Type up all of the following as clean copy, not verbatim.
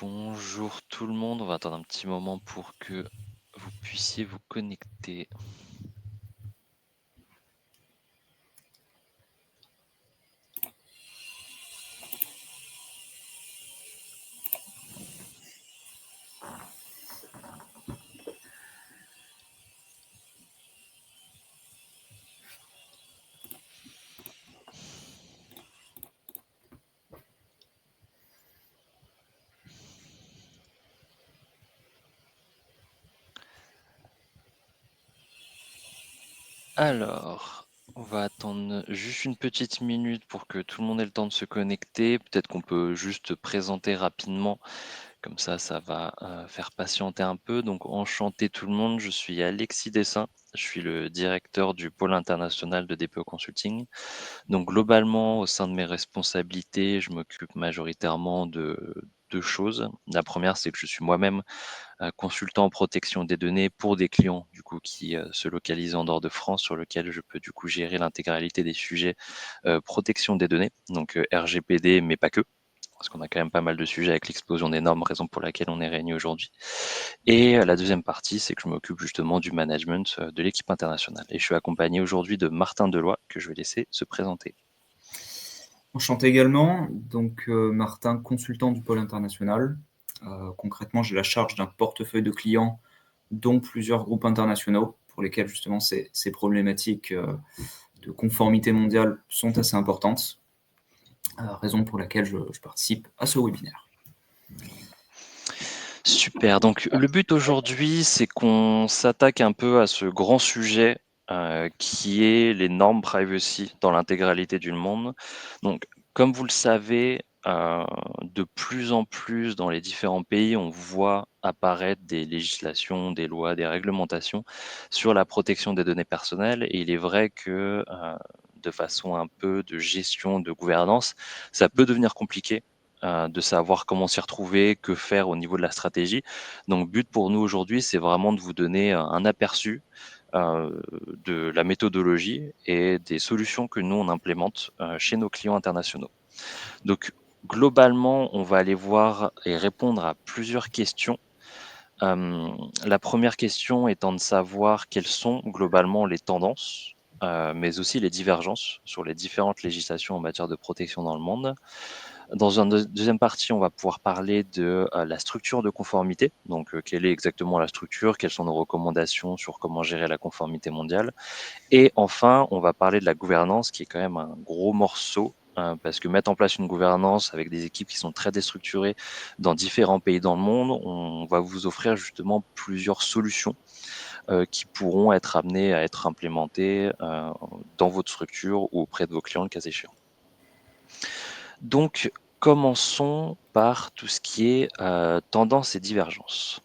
Bonjour tout le monde, on va attendre un petit moment pour que vous puissiez vous connecter. Alors, on va attendre juste une petite minute pour que tout le monde ait le temps de se connecter. Peut-être qu'on peut juste présenter rapidement, comme ça va faire patienter un peu. Donc, enchanté tout le monde, je suis Alexis Dessin, je suis le directeur du pôle international de DPO Consulting. Donc, globalement, au sein de mes responsabilités, je m'occupe majoritairement de deux choses. La première, c'est que je suis moi-même consultant en protection des données pour des clients du coup qui se localisent en dehors de France, sur lequel je peux du coup gérer l'intégralité des sujets protection des données, donc RGPD, mais pas que, parce qu'on a quand même pas mal de sujets avec l'explosion des normes, raison pour laquelle on est réunis aujourd'hui. Et la deuxième partie, c'est que je m'occupe justement du management de l'équipe internationale. Et je suis accompagné aujourd'hui de Martin Deloy, que je vais laisser se présenter. Enchanté également. Donc, Martin, consultant du pôle international. Concrètement, j'ai la charge d'un portefeuille de clients, dont plusieurs groupes internationaux, pour lesquels justement ces problématiques de conformité mondiale sont assez importantes. Raison pour laquelle je participe à ce webinaire. Super, donc le but aujourd'hui, c'est qu'on s'attaque un peu à ce grand sujet qui est les normes privacy dans l'intégralité du monde. Donc, comme vous le savez, de plus en plus dans les différents pays, on voit apparaître des législations, des lois, des réglementations sur la protection des données personnelles. Et il est vrai que de façon un peu de gestion, de gouvernance, ça peut devenir compliqué de savoir comment s'y retrouver, que faire au niveau de la stratégie. Donc, but pour nous aujourd'hui, c'est vraiment de vous donner un aperçu de la méthodologie et des solutions que nous, on implémente chez nos clients internationaux. Donc, globalement, on va aller voir et répondre à plusieurs questions. La première question étant de savoir quelles sont globalement les tendances, mais aussi les divergences sur les différentes législations en matière de protection dans le monde. Dans une deuxième partie, on va pouvoir parler de la structure de conformité. Donc, quelle est exactement la structure, quelles sont nos recommandations sur comment gérer la conformité mondiale. Et enfin, on va parler de la gouvernance, qui est quand même un gros morceau, parce que mettre en place une gouvernance avec des équipes qui sont très déstructurées dans différents pays dans le monde, on va vous offrir justement plusieurs solutions qui pourront être amenées à être implémentées dans votre structure ou auprès de vos clients le cas échéant. Donc, commençons par tout ce qui est tendance et divergence.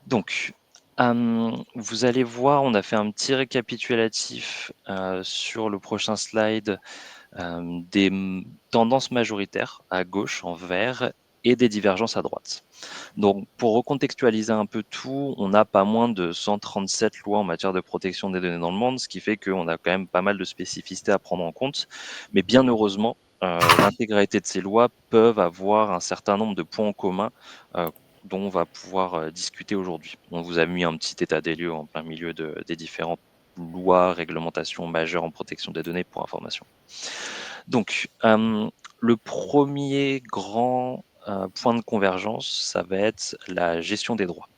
Donc, vous allez voir, on a fait un petit récapitulatif sur le prochain slide des tendances majoritaires à gauche en vert et des divergences à droite. Donc, pour recontextualiser un peu tout, on a pas moins de 137 lois en matière de protection des données dans le monde, ce qui fait qu'on a quand même pas mal de spécificités à prendre en compte. Mais bien heureusement, l'intégralité de ces lois peuvent avoir un certain nombre de points en commun dont on va pouvoir discuter aujourd'hui. On vous a mis un petit état des lieux en plein milieu des différentes lois, réglementations majeures en protection des données pour information. Donc, le premier grand point de convergence, ça va être la gestion des droits.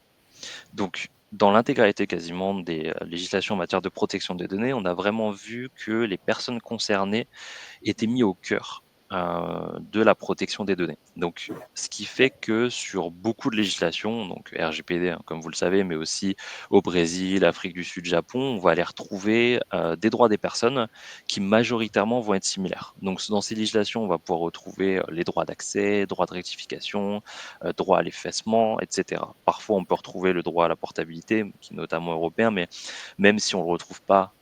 Donc, dans l'intégralité quasiment des législations en matière de protection des données, on a vraiment vu que les personnes concernées étaient mises au cœur de la protection des données. Donc, ce qui fait que sur beaucoup de législations, donc RGPD, hein, comme vous le savez, mais aussi au Brésil, Afrique du Sud, Japon, on va aller retrouver des droits des personnes qui majoritairement vont être similaires. Donc, dans ces législations, on va pouvoir retrouver les droits d'accès, droits de rectification, droit à l'effacement, etc. Parfois, on peut retrouver le droit à la portabilité, qui est notamment européen, mais même si on ne le retrouve pas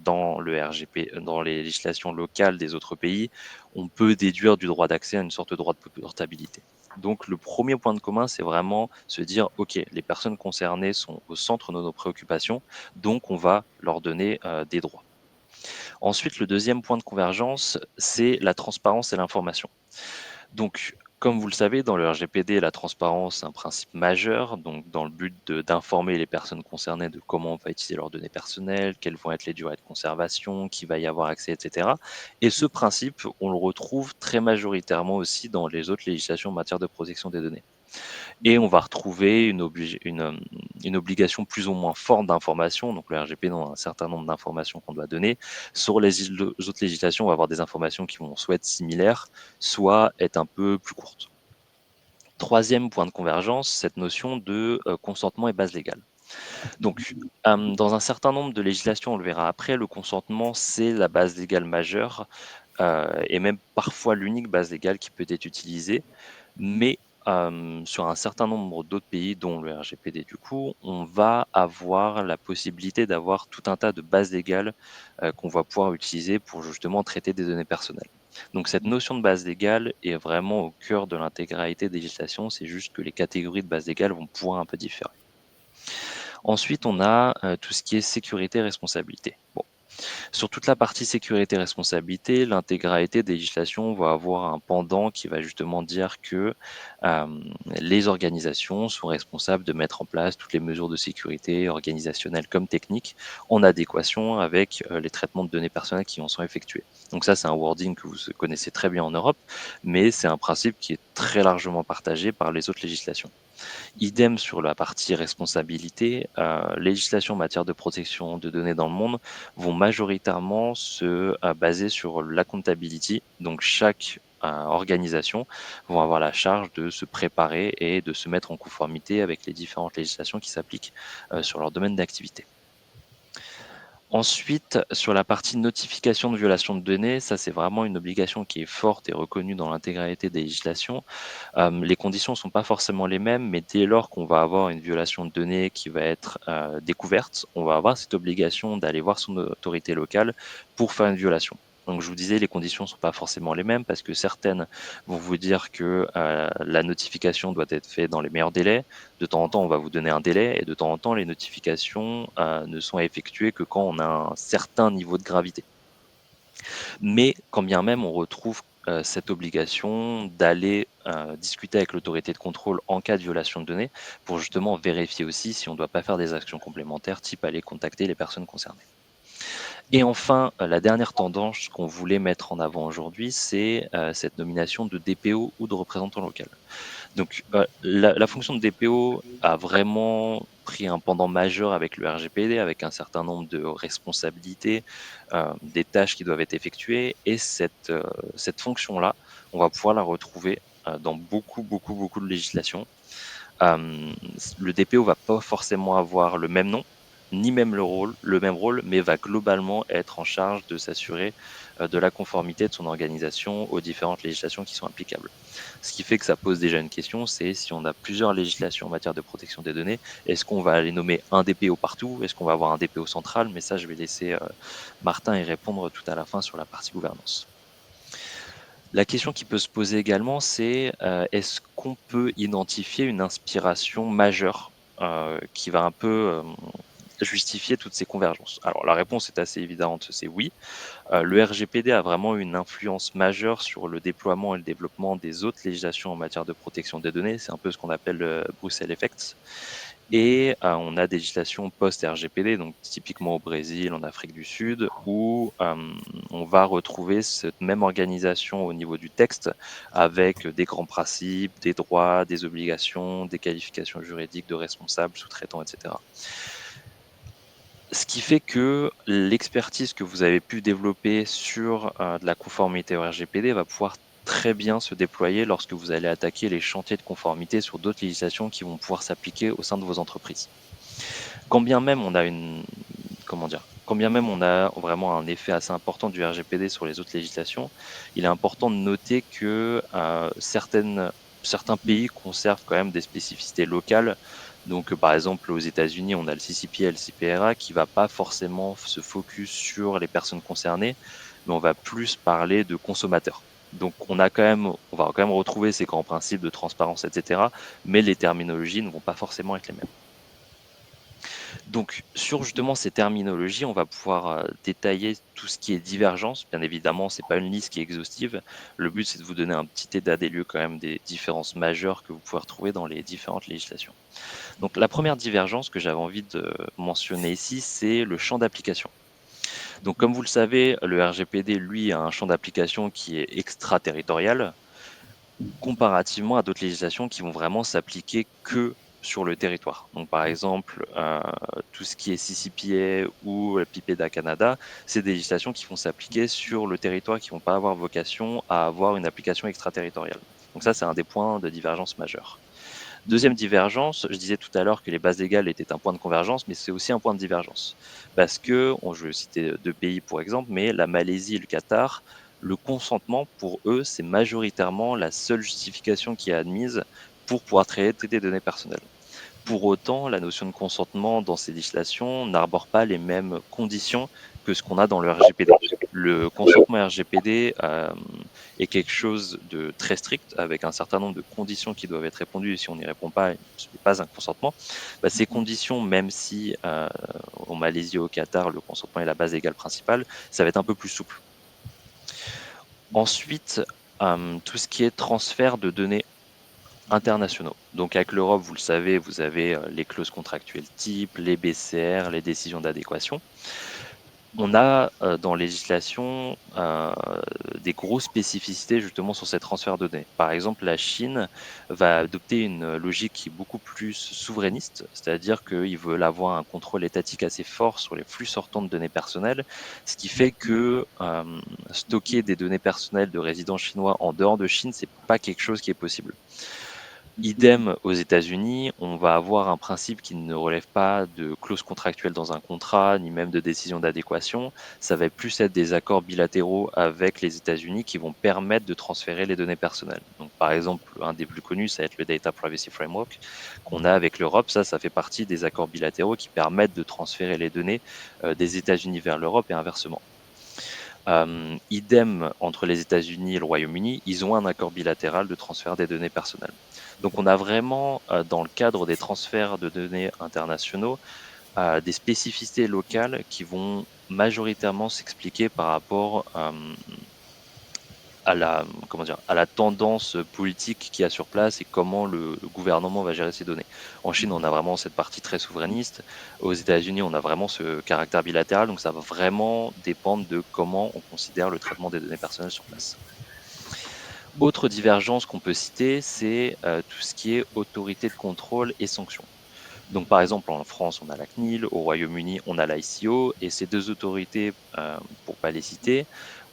dans le RGP, dans les législations locales des autres pays, on peut déduire du droit d'accès à une sorte de droit de portabilité. Donc le premier point de commun, c'est vraiment se dire, OK, les personnes concernées sont au centre de nos préoccupations, donc on va leur donner des droits. Ensuite, le deuxième point de convergence, c'est la transparence et l'information. Donc, Comme vous le savez, dans le RGPD, la transparence est un principe majeur, donc dans le but d'informer les personnes concernées de comment on va utiliser leurs données personnelles, quelles vont être les durées de conservation, qui va y avoir accès, etc. Et ce principe, on le retrouve très majoritairement aussi dans les autres législations en matière de protection des données. Et on va retrouver une obligation plus ou moins forte d'information. Donc le RGPD a un certain nombre d'informations qu'on doit donner. Sur les autres législations, on va avoir des informations qui vont soit être similaires, soit être un peu plus courtes. Troisième point de convergence, cette notion de consentement et base légale. Donc, dans un certain nombre de législations, on le verra après, le consentement, c'est la base légale majeure et même parfois l'unique base légale qui peut être utilisée. Mais sur un certain nombre d'autres pays, dont le RGPD du coup, on va avoir la possibilité d'avoir tout un tas de bases légales qu'on va pouvoir utiliser pour justement traiter des données personnelles. Donc cette notion de base légale est vraiment au cœur de l'intégralité des législations, c'est juste que les catégories de base légale vont pouvoir un peu différer. Ensuite, on a tout ce qui est sécurité et responsabilité. Bon. Sur toute la partie sécurité et responsabilité, l'intégralité des législations va avoir un pendant qui va justement dire que les organisations sont responsables de mettre en place toutes les mesures de sécurité organisationnelles comme techniques en adéquation avec les traitements de données personnelles qui en sont effectués. Donc ça, c'est un wording que vous connaissez très bien en Europe, mais c'est un principe qui est très largement partagé par les autres législations. Idem sur la partie responsabilité, législation en matière de protection de données dans le monde vont majoritairement se baser sur l'accountability. Donc chaque organisation vont avoir la charge de se préparer et de se mettre en conformité avec les différentes législations qui s'appliquent sur leur domaine d'activité. Ensuite, sur la partie notification de violation de données, ça c'est vraiment une obligation qui est forte et reconnue dans l'intégralité des législations. Les conditions ne sont pas forcément les mêmes, mais dès lors qu'on va avoir une violation de données qui va être découverte, on va avoir cette obligation d'aller voir son autorité locale pour faire une violation. Donc je vous disais, les conditions ne sont pas forcément les mêmes parce que certaines vont vous dire que la notification doit être faite dans les meilleurs délais. De temps en temps, on va vous donner un délai et de temps en temps, les notifications ne sont effectuées que quand on a un certain niveau de gravité. Mais quand bien même on retrouve cette obligation d'aller discuter avec l'autorité de contrôle en cas de violation de données pour justement vérifier aussi si on ne doit pas faire des actions complémentaires, type aller contacter les personnes concernées. Et enfin, la dernière tendance qu'on voulait mettre en avant aujourd'hui, c'est cette nomination de DPO ou de représentant local. Donc, la fonction de DPO a vraiment pris un pendant majeur avec le RGPD, avec un certain nombre de responsabilités, des tâches qui doivent être effectuées. Et cette fonction-là, on va pouvoir la retrouver dans beaucoup de législations. Le DPO va pas forcément avoir le même nom, ni même le même rôle, mais va globalement être en charge de s'assurer de la conformité de son organisation aux différentes législations qui sont applicables. Ce qui fait que ça pose déjà une question, c'est si on a plusieurs législations en matière de protection des données, est-ce qu'on va aller nommer un DPO partout? Est-ce qu'on va avoir un DPO central? Mais ça, je vais laisser Martin y répondre tout à la fin sur la partie gouvernance. La question qui peut se poser également, c'est est-ce qu'on peut identifier une inspiration majeure qui va un peu justifier toutes ces convergences? Alors la réponse est assez évidente, c'est oui. Le RGPD a vraiment une influence majeure sur le déploiement et le développement des autres législations en matière de protection des données. C'est un peu ce qu'on appelle le Bruxelles Effect. Et on a des législations post-RGPD, donc typiquement au Brésil, en Afrique du Sud, où on va retrouver cette même organisation au niveau du texte, avec des grands principes, des droits, des obligations, des qualifications juridiques de responsables, sous-traitants, etc. Ce qui fait que l'expertise que vous avez pu développer sur de la conformité au RGPD va pouvoir très bien se déployer lorsque vous allez attaquer les chantiers de conformité sur d'autres législations qui vont pouvoir s'appliquer au sein de vos entreprises. Quand bien même on a quand bien même on a vraiment un effet assez important du RGPD sur les autres législations, il est important de noter que certains pays conservent quand même des spécificités locales. Donc, par exemple, aux États-Unis, on a le CCPA et le CPRA qui va pas forcément se focus sur les personnes concernées, mais on va plus parler de consommateurs. Donc, on va quand même retrouver ces grands principes de transparence, etc., mais les terminologies ne vont pas forcément être les mêmes. Donc sur justement ces terminologies, on va pouvoir, détailler tout ce qui est divergence. Bien évidemment, c'est pas une liste qui est exhaustive. Le but, c'est de vous donner un petit état des lieux quand même des différences majeures que vous pouvez retrouver dans les différentes législations. Donc la première divergence que j'avais envie de mentionner ici, c'est le champ d'application. Donc comme vous le savez, le RGPD, lui, a un champ d'application qui est extraterritorial, comparativement à d'autres législations qui vont vraiment s'appliquer que sur le territoire. Donc par exemple, tout ce qui est CCPA ou le PIPEDA Canada, c'est des législations qui vont s'appliquer sur le territoire, qui vont pas avoir vocation à avoir une application extraterritoriale. Donc ça, c'est un des points de divergence majeurs. Deuxième divergence, je disais tout à l'heure que les bases légales étaient un point de convergence, mais c'est aussi un point de divergence. Parce que, je vais citer deux pays pour exemple, mais la Malaisie et le Qatar, le consentement pour eux, c'est majoritairement la seule justification qui est admise pour pouvoir traiter des données personnelles. Pour autant, la notion de consentement dans ces législations n'arbore pas les mêmes conditions que ce qu'on a dans le RGPD. Le consentement RGPD est quelque chose de très strict, avec un certain nombre de conditions qui doivent être répondues, et si on n'y répond pas, ce n'est pas un consentement. Ces conditions, même si en Malaisie et au Qatar, le consentement est la base légale principale, ça va être un peu plus souple. Ensuite, tout ce qui est transfert de données internationaux. Donc avec l'Europe, vous le savez, vous avez les clauses contractuelles type, les BCR, les décisions d'adéquation. On a dans la législation des grosses spécificités justement sur ces transferts de données. Par exemple, la Chine va adopter une logique qui est beaucoup plus souverainiste, c'est-à-dire qu'ils veulent avoir un contrôle étatique assez fort sur les flux sortants de données personnelles, ce qui fait que stocker des données personnelles de résidents chinois en dehors de Chine, c'est pas quelque chose qui est possible. Idem aux États-Unis, on va avoir un principe qui ne relève pas de clauses contractuelles dans un contrat, ni même de décision d'adéquation. Ça va plus être des accords bilatéraux avec les États-Unis qui vont permettre de transférer les données personnelles. Donc, par exemple, un des plus connus, ça va être le Data Privacy Framework qu'on a avec l'Europe. Ça fait partie des accords bilatéraux qui permettent de transférer les données des États-Unis vers l'Europe et inversement. Idem entre les États-Unis et le Royaume-Uni, ils ont un accord bilatéral de transfert des données personnelles. Donc on a vraiment, dans le cadre des transferts de données internationaux, des spécificités locales qui vont majoritairement s'expliquer par rapport à la tendance politique qu'il y a sur place et comment le gouvernement va gérer ces données. En Chine, on a vraiment cette partie très souverainiste. Aux États-Unis, on a vraiment ce caractère bilatéral. Donc ça va vraiment dépendre de comment on considère le traitement des données personnelles sur place. Autre divergence qu'on peut citer, c'est tout ce qui est autorité de contrôle et sanctions. Donc, par exemple, en France, on a la CNIL, au Royaume-Uni, on a l'ICO, et ces deux autorités, pour pas les citer,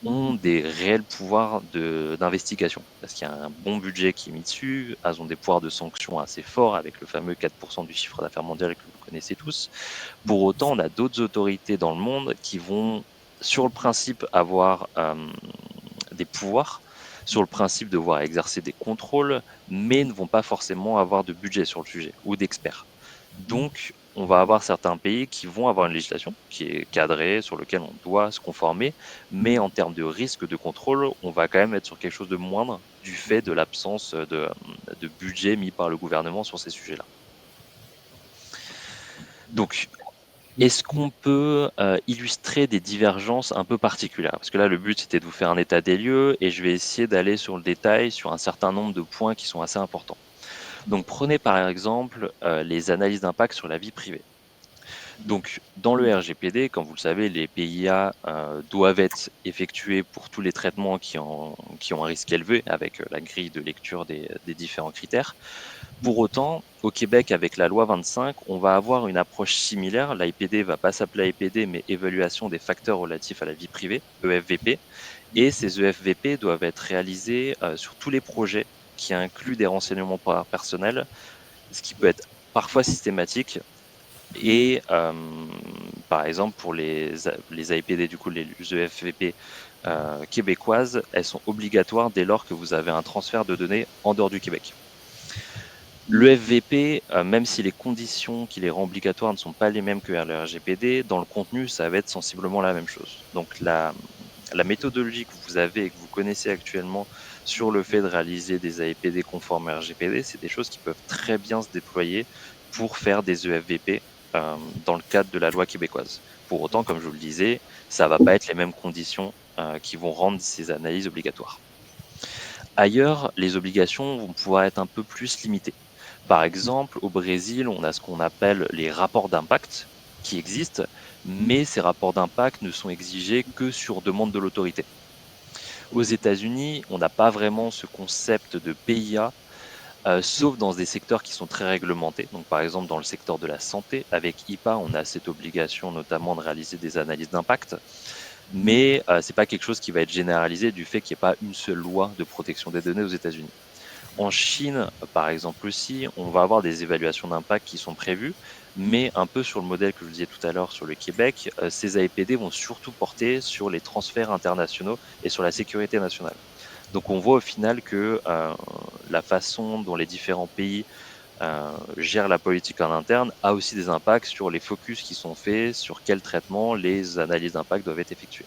ont des réels pouvoirs d'investigation, parce qu'il y a un bon budget qui est mis dessus, elles ont des pouvoirs de sanction assez forts, avec le fameux 4% du chiffre d'affaires mondial que vous connaissez tous. Pour autant, on a d'autres autorités dans le monde qui vont, sur le principe, avoir des pouvoirs, sur le principe de devoir exercer des contrôles, mais ne vont pas forcément avoir de budget sur le sujet ou d'experts. Donc, on va avoir certains pays qui vont avoir une législation qui est cadrée, sur laquelle on doit se conformer, mais en termes de risque de contrôle, on va quand même être sur quelque chose de moindre du fait de l'absence de budget mis par le gouvernement sur ces sujets-là. Donc, est-ce qu'on peut illustrer des divergences un peu particulières? Parce que là, le but, c'était de vous faire un état des lieux et je vais essayer d'aller sur le détail sur un certain nombre de points qui sont assez importants. Donc, prenez par exemple les analyses d'impact sur la vie privée. Donc, dans le RGPD, comme vous le savez, les PIA doivent être effectués pour tous les traitements qui ont un risque élevé, avec la grille de lecture des différents critères. Pour autant, au Québec, avec la loi 25, on va avoir une approche similaire. L'AIPD ne va pas s'appeler AIPD, mais évaluation des facteurs relatifs à la vie privée, EFVP. Et ces EFVP doivent être réalisés sur tous les projets qui incluent des renseignements personnels, ce qui peut être parfois systématique. Et par exemple, pour les AIPD, du coup, les EFVP québécoises, elles sont obligatoires dès lors que vous avez un transfert de données en dehors du Québec. Le FVP, même si les conditions qui les rend obligatoires ne sont pas les mêmes que le RGPD, dans le contenu, ça va être sensiblement la même chose. Donc la méthodologie que vous avez et que vous connaissez actuellement sur le fait de réaliser des AIPD conformes à RGPD, c'est des choses qui peuvent très bien se déployer pour faire des EFVP dans le cadre de la loi québécoise. Pour autant, comme je vous le disais, ça va pas être les mêmes conditions, qui vont rendre ces analyses obligatoires. Ailleurs, les obligations vont pouvoir être un peu plus limitées. Par exemple, au Brésil, on a ce qu'on appelle les rapports d'impact qui existent, mais ces rapports d'impact ne sont exigés que sur demande de l'autorité. Aux États-Unis, on n'a pas vraiment ce concept de PIA, sauf dans des secteurs qui sont très réglementés. Donc, par exemple, dans le secteur de la santé, avec HIPAA, on a cette obligation notamment de réaliser des analyses d'impact, mais c'est pas quelque chose qui va être généralisé du fait qu'il n'y a pas une seule loi de protection des données aux États-Unis. En Chine, par exemple aussi, on va avoir des évaluations d'impact qui sont prévues, mais un peu sur le modèle que je vous disais tout à l'heure sur le Québec, ces AIPD vont surtout porter sur les transferts internationaux et sur la sécurité nationale. Donc on voit au final que la façon dont les différents pays gèrent la politique en interne a aussi des impacts sur les focus qui sont faits, sur quel traitement les analyses d'impact doivent être effectuées.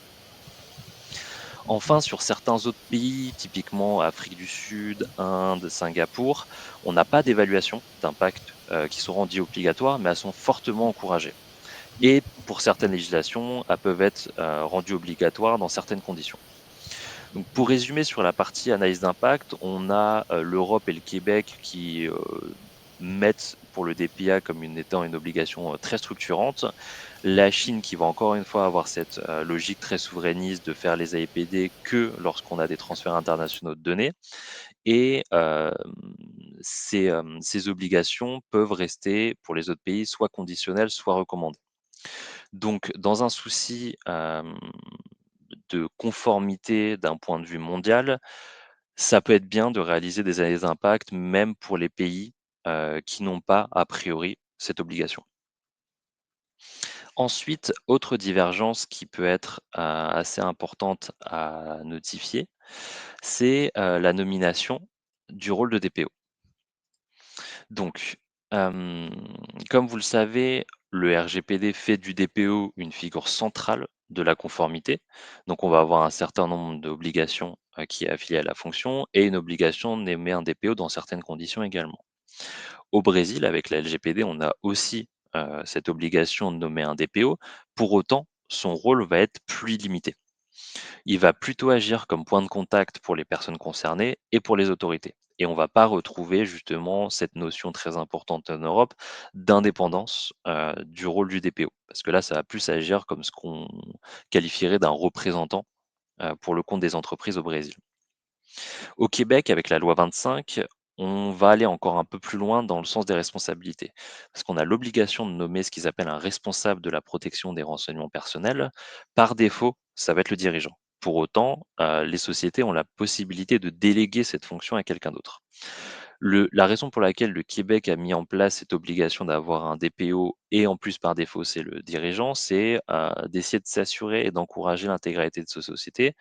Enfin, sur certains autres pays, typiquement Afrique du Sud, Inde, Singapour, on n'a pas d'évaluation d'impact qui sont rendues obligatoires, mais elles sont fortement encouragées. Et pour certaines législations, elles peuvent être rendues obligatoires dans certaines conditions. Donc, pour résumer sur la partie analyse d'impact, on a l'Europe et le Québec qui mettent pour le DPA comme étant une obligation très structurante. La Chine qui va encore une fois avoir cette logique très souverainiste de faire les AIPD que lorsqu'on a des transferts internationaux de données. Et ces obligations peuvent rester pour les autres pays soit conditionnelles, soit recommandées. Donc, dans un souci de conformité d'un point de vue mondial, ça peut être bien de réaliser des analyses d'impact, même pour les pays qui n'ont pas, a priori, cette obligation. Ensuite, autre divergence qui peut être assez importante à notifier, c'est la nomination du rôle de DPO. Donc, hem, comme vous le savez, le RGPD fait du DPO une figure centrale de la conformité. Donc on va avoir un certain nombre d'obligations, qui est affiliée à la fonction et une obligation de nommer un DPO dans certaines conditions également. Au Brésil, avec la LGPD, on a aussi, cette obligation de nommer un DPO. Pour autant, son rôle va être plus limité. Il va plutôt agir comme point de contact pour les personnes concernées et pour les autorités. Et on ne va pas retrouver justement cette notion très importante en Europe d'indépendance du rôle du DPO. Parce que là, ça va plus agir comme ce qu'on qualifierait d'un représentant pour le compte des entreprises au Brésil. Au Québec, avec la loi 25, on va aller encore un peu plus loin dans le sens des responsabilités. Parce qu'on a l'obligation de nommer ce qu'ils appellent un responsable de la protection des renseignements personnels. Par défaut, ça va être le dirigeant. Pour autant, les sociétés ont la possibilité de déléguer cette fonction à quelqu'un d'autre. La raison pour laquelle le Québec a mis en place cette obligation d'avoir un DPO et en plus par défaut c'est le dirigeant, c'est d'essayer de s'assurer et d'encourager l'intégralité de ces sociétés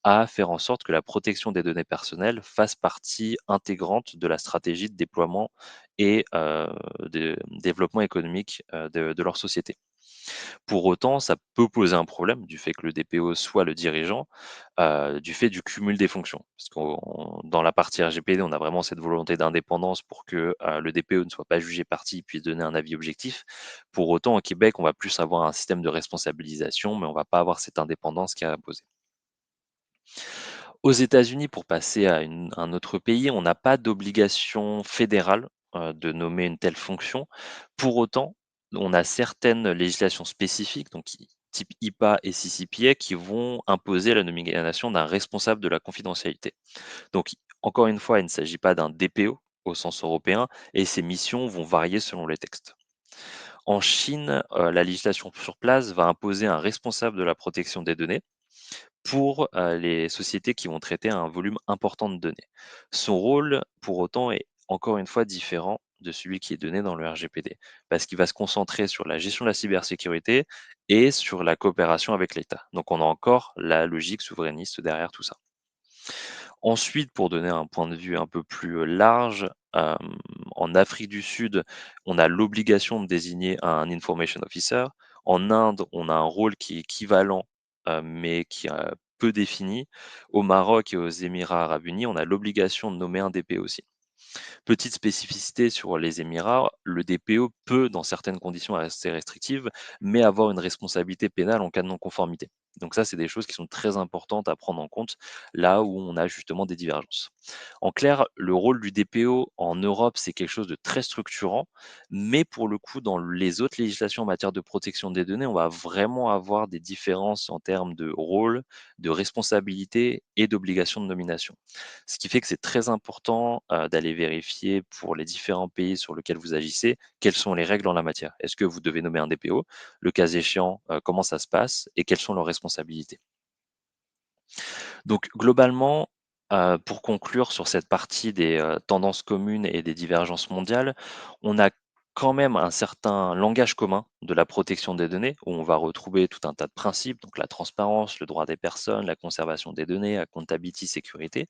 à faire en sorte que la protection des données personnelles fasse partie intégrante de la stratégie de déploiement et de développement économique de leur société. Pour autant, ça peut poser un problème du fait que le DPO soit le dirigeant, du fait du cumul des fonctions. Parce que dans la partie RGPD, on a vraiment cette volonté d'indépendance pour que le DPO ne soit pas jugé partie, puis donner un avis objectif. Pour autant, au Québec, on va plus avoir un système de responsabilisation, mais on va pas avoir cette indépendance qui est imposée. Aux États-Unis, pour passer à un autre pays, on n'a pas d'obligation fédérale, de nommer une telle fonction. Pour autant, on a certaines législations spécifiques, donc type HIPAA et CCPA, qui vont imposer la nomination d'un responsable de la confidentialité. Donc, encore une fois, il ne s'agit pas d'un DPO au sens européen et ses missions vont varier selon les textes. En Chine, la législation sur place va imposer un responsable de la protection des données pour, les sociétés qui vont traiter un volume important de données. Son rôle, pour autant, est encore une fois différent de celui qui est donné dans le RGPD, parce qu'il va se concentrer sur la gestion de la cybersécurité et sur la coopération avec l'État. Donc on a encore la logique souverainiste derrière tout ça. Ensuite, pour donner un point de vue un peu plus large, en Afrique du Sud, on a l'obligation de désigner un information officer. En Inde, on a un rôle qui est équivalent, mais qui est peu défini. Au Maroc et aux Émirats arabes unis, on a l'obligation de nommer un DP aussi. Petite spécificité sur les Émirats, le DPO peut, dans certaines conditions assez restrictives, mais avoir une responsabilité pénale en cas de non-conformité. Donc ça, c'est des choses qui sont très importantes à prendre en compte là où on a justement des divergences. En clair, le rôle du DPO en Europe, c'est quelque chose de très structurant, mais pour le coup, dans les autres législations en matière de protection des données, on va vraiment avoir des différences en termes de rôle, de responsabilité et d'obligation de nomination. Ce qui fait que c'est très important, d'aller vérifier pour les différents pays sur lesquels vous agissez, quelles sont les règles en la matière. Est-ce que vous devez nommer un DPO? Le cas échéant, comment ça se passe et quelles sont leurs responsabilités? Donc globalement, pour conclure sur cette partie des, tendances communes et des divergences mondiales, on a quand même un certain langage commun de la protection des données, où on va retrouver tout un tas de principes, donc la transparence, le droit des personnes, la conservation des données, accountability, sécurité.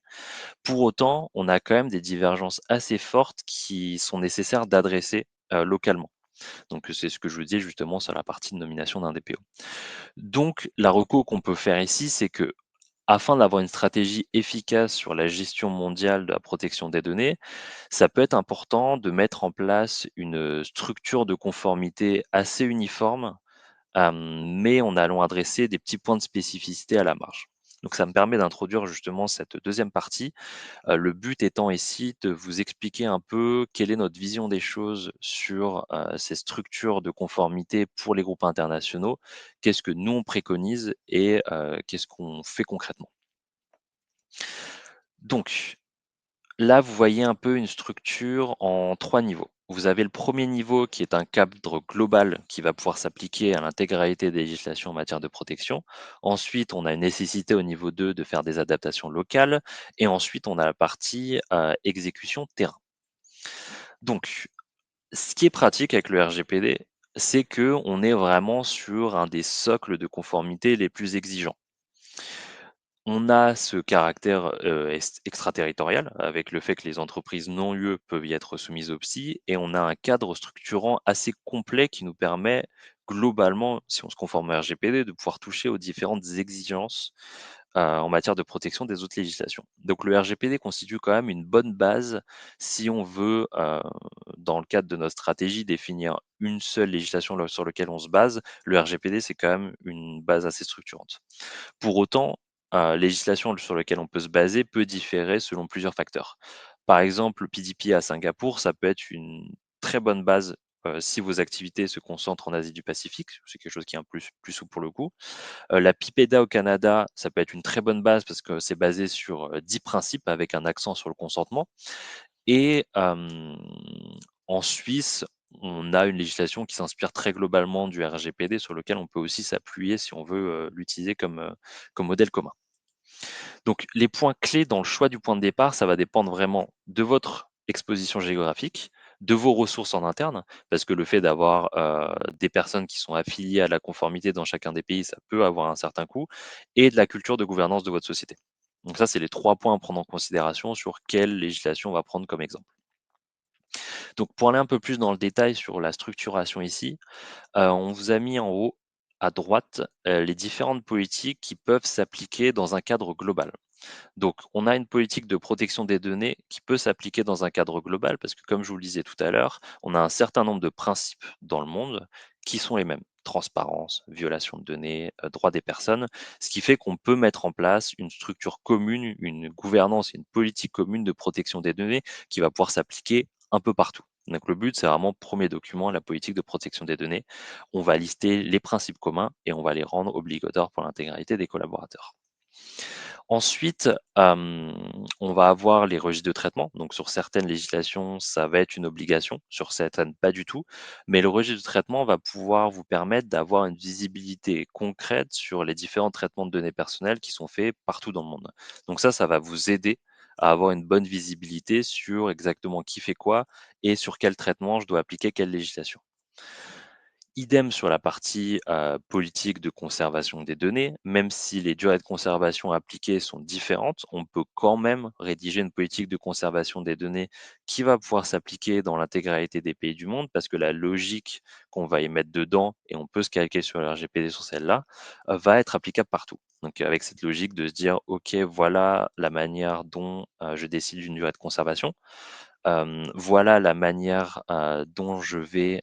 Pour autant, on a quand même des divergences assez fortes qui sont nécessaires d'adresser, localement. Donc, c'est ce que je vous disais justement sur la partie de nomination d'un DPO. Donc, la reco qu'on peut faire ici, c'est que afin d'avoir une stratégie efficace sur la gestion mondiale de la protection des données, ça peut être important de mettre en place une structure de conformité assez uniforme, mais en allant adresser des petits points de spécificité à la marge. Donc ça me permet d'introduire justement cette deuxième partie. Le but étant ici de vous expliquer un peu quelle est notre vision des choses sur, ces structures de conformité pour les groupes internationaux. Qu'est-ce que nous on préconise et qu'est-ce qu'on fait concrètement? Donc là, vous voyez un peu une structure en 3 niveaux. Vous avez le premier niveau qui est un cadre global qui va pouvoir s'appliquer à l'intégralité des législations en matière de protection. Ensuite, on a une nécessité au niveau 2 de faire des adaptations locales et ensuite on a la partie, exécution terrain. Donc, ce qui est pratique avec le RGPD, c'est que on est vraiment sur un des socles de conformité les plus exigeants. On a ce caractère, extraterritorial, avec le fait que les entreprises non UE peuvent y être soumises au PSI et on a un cadre structurant assez complet qui nous permet globalement, si on se conforme au RGPD, de pouvoir toucher aux différentes exigences, en matière de protection des autres législations. Donc le RGPD constitue quand même une bonne base si on veut, dans le cadre de notre stratégie, définir une seule législation sur lequel on se base. Le RGPD, c'est quand même une base assez structurante. Pour autant, législation sur laquelle on peut se baser peut différer selon plusieurs facteurs. Par exemple, le PDP à Singapour, ça peut être une très bonne base, si vos activités se concentrent en Asie du Pacifique, c'est quelque chose qui est un plus souple pour le coup. La PIPEDA au Canada, ça peut être une très bonne base parce que c'est basé sur, 10 principes avec un accent sur le consentement et en Suisse, on a une législation qui s'inspire très globalement du RGPD sur lequel on peut aussi s'appuyer si on veut, l'utiliser comme modèle commun. Donc les points clés dans le choix du point de départ, ça va dépendre vraiment de votre exposition géographique, de vos ressources en interne, parce que le fait d'avoir, des personnes qui sont affiliées à la conformité dans chacun des pays, ça peut avoir un certain coût et de la culture de gouvernance de votre société. Donc ça, c'est les 3 points à prendre en considération sur quelle législation on va prendre comme exemple. Donc pour aller un peu plus dans le détail sur la structuration ici, on vous a mis en haut à droite, les différentes politiques qui peuvent s'appliquer dans un cadre global. Donc, on a une politique de protection des données qui peut s'appliquer dans un cadre global parce que, comme je vous le disais tout à l'heure, on a un certain nombre de principes dans le monde qui sont les mêmes. Transparence, violation de données, droit des personnes, ce qui fait qu'on peut mettre en place une structure commune, une gouvernance, une politique commune de protection des données qui va pouvoir s'appliquer un peu partout. Donc le but, c'est vraiment, premier document, la politique de protection des données. On va lister les principes communs et on va les rendre obligatoires pour l'intégralité des collaborateurs. Ensuite, on va avoir les registres de traitement. Donc sur certaines législations, ça va être une obligation, sur certaines pas du tout. Mais le registre de traitement va pouvoir vous permettre d'avoir une visibilité concrète sur les différents traitements de données personnelles qui sont faits partout dans le monde. Donc ça va vous aider à avoir une bonne visibilité sur exactement qui fait quoi et sur quel traitement je dois appliquer quelle législation. Idem sur la partie, politique de conservation des données, même si les durées de conservation appliquées sont différentes, on peut quand même rédiger une politique de conservation des données qui va pouvoir s'appliquer dans l'intégralité des pays du monde parce que la logique qu'on va y mettre dedans et on peut se calquer sur le RGPD sur celle-là, va être applicable partout. Donc avec cette logique de se dire: «OK, voilà la manière dont, je décide d'une durée de conservation». voilà la manière dont je vais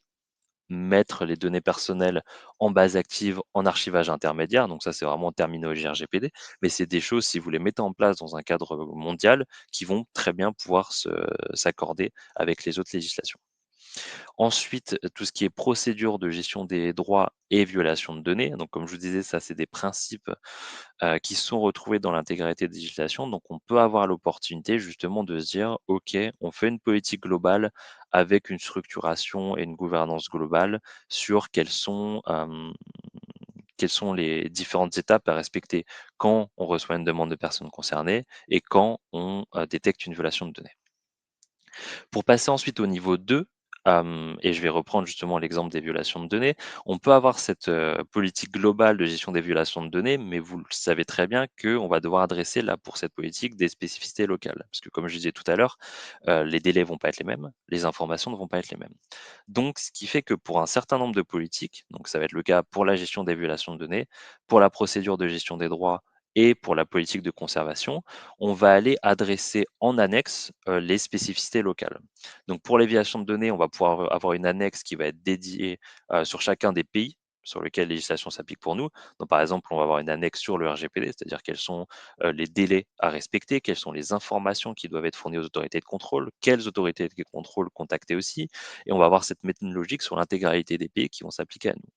mettre les données personnelles en base active, en archivage intermédiaire. Donc ça, c'est vraiment terminologie RGPD, mais c'est des choses, si vous les mettez en place dans un cadre mondial, qui vont très bien pouvoir s'accorder avec les autres législations. Ensuite, tout ce qui est procédure de gestion des droits et violation de données. Donc, comme je vous disais, ça, c'est des principes qui sont retrouvés dans l'intégralité des législations. Donc, on peut avoir l'opportunité justement de se dire, OK, on fait une politique globale avec une structuration et une gouvernance globale sur quelles sont les différentes étapes à respecter quand on reçoit une demande de personnes concernées et quand on détecte une violation de données. Pour passer ensuite au niveau 2, et je vais reprendre justement l'exemple des violations de données, on peut avoir cette, politique globale de gestion des violations de données, mais vous le savez très bien qu'on va devoir adresser là, pour cette politique, des spécificités locales. Parce que comme je disais tout à l'heure, les délais vont pas être les mêmes, les informations ne vont pas être les mêmes. Donc ce qui fait que pour un certain nombre de politiques, donc ça va être le cas pour la gestion des violations de données, pour la procédure de gestion des droits et pour la politique de conservation, on va aller adresser en annexe, les spécificités locales. Donc pour les violations de données, on va pouvoir avoir une annexe qui va être dédiée, sur chacun des pays sur lesquels la législation s'applique pour nous. Donc par exemple, on va avoir une annexe sur le RGPD, c'est-à-dire quels sont, les délais à respecter, quelles sont les informations qui doivent être fournies aux autorités de contrôle, quelles autorités de contrôle contacter aussi, et on va avoir cette méthode logique sur l'intégralité des pays qui vont s'appliquer à nous.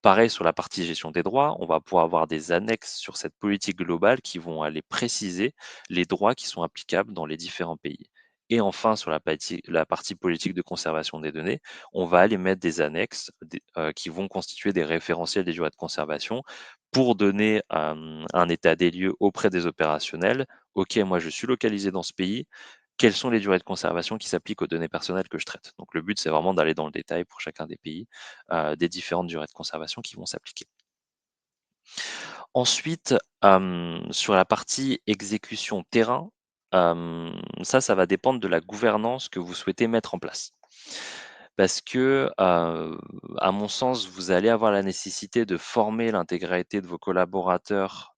Pareil sur la partie gestion des droits, on va pouvoir avoir des annexes sur cette politique globale qui vont aller préciser les droits qui sont applicables dans les différents pays. Et enfin, sur la partie politique de conservation des données, on va aller mettre des annexes qui vont constituer des référentiels des durées de conservation pour donner un état des lieux auprès des opérationnels. OK, moi je suis localisé dans ce pays, quelles sont les durées de conservation qui s'appliquent aux données personnelles que je traite? Donc le but, c'est vraiment d'aller dans le détail pour chacun des pays, des différentes durées de conservation qui vont s'appliquer. Ensuite, sur la partie exécution terrain, ça va dépendre de la gouvernance que vous souhaitez mettre en place. Parce que, à mon sens, vous allez avoir la nécessité de former l'intégralité de vos collaborateurs,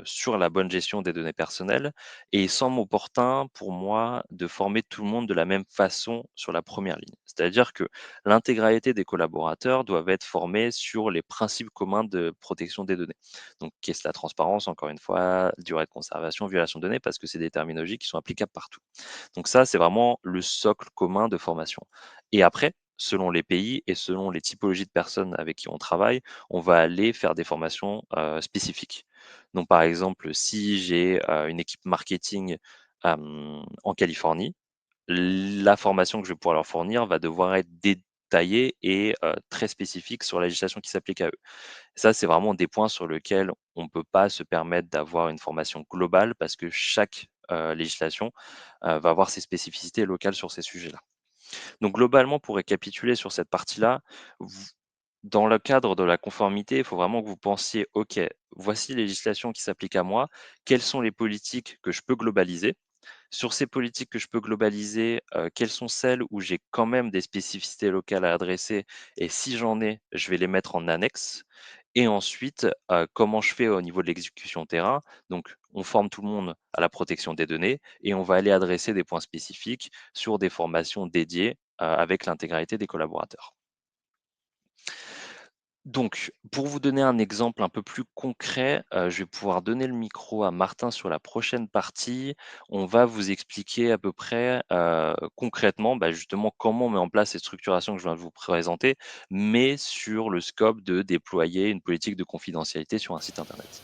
sur la bonne gestion des données personnelles et il semble opportun pour moi de former tout le monde de la même façon sur la première ligne. C'est-à-dire que l'intégralité des collaborateurs doivent être formés sur les principes communs de protection des données. Donc qu'est-ce la transparence, encore une fois, durée de conservation, violation de données, parce que c'est des terminologies qui sont applicables partout. Donc ça, c'est vraiment le socle commun de formation. Et après, selon les pays et selon les typologies de personnes avec qui on travaille, on va aller faire des formations, spécifiques. Donc par exemple, si j'ai, une équipe marketing, en Californie, la formation que je vais pouvoir leur fournir va devoir être détaillée et très spécifique sur la législation qui s'applique à eux. Ça, c'est vraiment des points sur lesquels on ne peut pas se permettre d'avoir une formation globale parce que chaque, législation, va avoir ses spécificités locales sur ces sujets-là. Donc globalement, pour récapituler sur cette partie-là, dans le cadre de la conformité, il faut vraiment que vous pensiez, OK, voici les législations qui s'appliquent à moi, quelles sont les politiques que je peux globaliser. Sur ces politiques que je peux globaliser, quelles sont celles où j'ai quand même des spécificités locales à adresser et si j'en ai, je vais les mettre en annexe et ensuite, comment je fais au niveau de l'exécution terrain? Donc on forme tout le monde à la protection des données et on va aller adresser des points spécifiques sur des formations dédiées, avec l'intégralité des collaborateurs. Donc, pour vous donner un exemple un peu plus concret, je vais pouvoir donner le micro à Martin sur la prochaine partie. On va vous expliquer à peu près, concrètement, justement comment on met en place cette structuration que je viens de vous présenter, mais sur le scope de déployer une politique de confidentialité sur un site internet.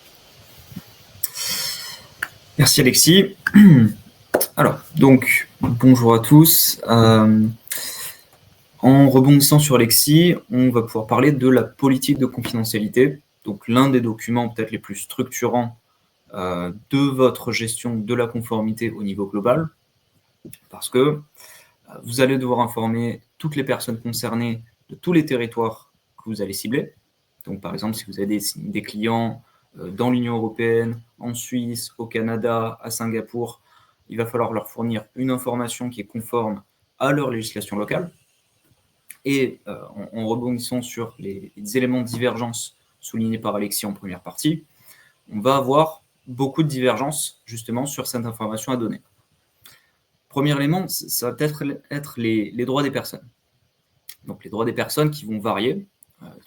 Merci Alexis. Alors, donc, bonjour à tous. En rebondissant sur Alexis, on va pouvoir parler de la politique de confidentialité, donc l'un des documents peut-être les plus structurants de votre gestion de la conformité au niveau global, parce que vous allez devoir informer toutes les personnes concernées de tous les territoires que vous allez cibler. Donc, par exemple, si vous avez des clients dans l'Union européenne, en Suisse, au Canada, à Singapour, il va falloir leur fournir une information qui est conforme à leur législation locale. Et en rebondissant sur les éléments de divergence soulignés par Alexis en première partie, on va avoir beaucoup de divergences justement sur cette information à donner. Premier élément, ça va peut-être être les droits des personnes. Donc les droits des personnes qui vont varier.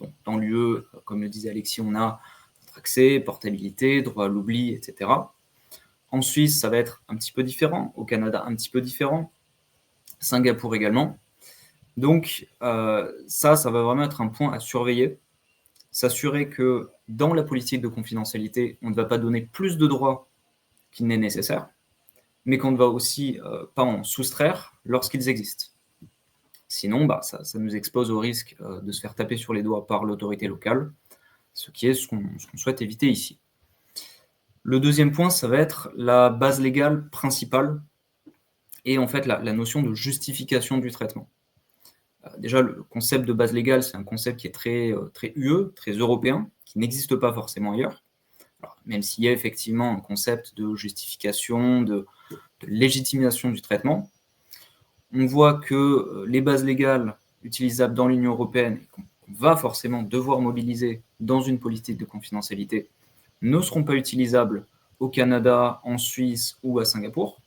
Donc, dans l'UE, comme le disait Alexis, on a accès, portabilité, droit à l'oubli, etc. En Suisse, ça va être un petit peu différent. Au Canada, un petit peu différent. Singapour également. Donc ça va vraiment être un point à surveiller. S'assurer que dans la politique de confidentialité, on ne va pas donner plus de droits qu'il n'est nécessaire, mais qu'on ne va aussi pas en soustraire lorsqu'ils existent. Sinon, ça nous expose au risque de se faire taper sur les doigts par l'autorité locale, ce qui est ce qu'on souhaite éviter ici. Le deuxième point, ça va être la base légale principale et en fait la notion de justification du traitement. Déjà, le concept de base légale, c'est un concept qui est très UE, très européen, qui n'existe pas forcément ailleurs. Alors, même s'il y a effectivement un concept de justification, de légitimation du traitement, on voit que les bases légales utilisables dans l'Union européenne, qu'on va forcément devoir mobiliser dans une politique de confidentialité, ne seront pas utilisables au Canada, en Suisse ou à Singapour.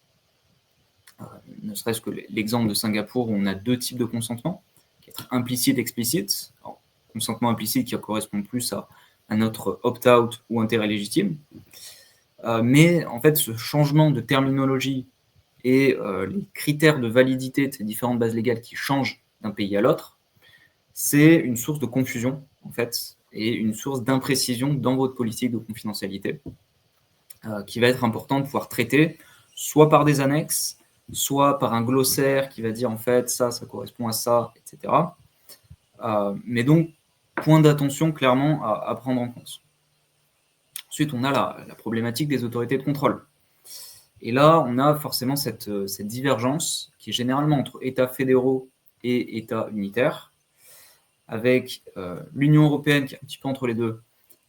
Ne serait-ce que l'exemple de Singapour où on a deux types de consentement, qui est implicite et explicite. Alors, consentement implicite qui correspond plus à notre opt-out ou intérêt légitime. Mais en fait, ce changement de terminologie et les critères de validité de ces différentes bases légales qui changent d'un pays à l'autre, c'est une source de confusion, en fait, et une source d'imprécision dans votre politique de confidentialité, qui va être important de pouvoir traiter, soit par des annexes, soit par un glossaire qui va dire, en fait, ça correspond à ça, etc. Mais donc, point d'attention clairement à prendre en compte. Ensuite, on a la problématique des autorités de contrôle. Et là, on a forcément cette divergence qui est généralement entre États fédéraux et États unitaires, avec l'Union européenne qui est un petit peu entre les deux,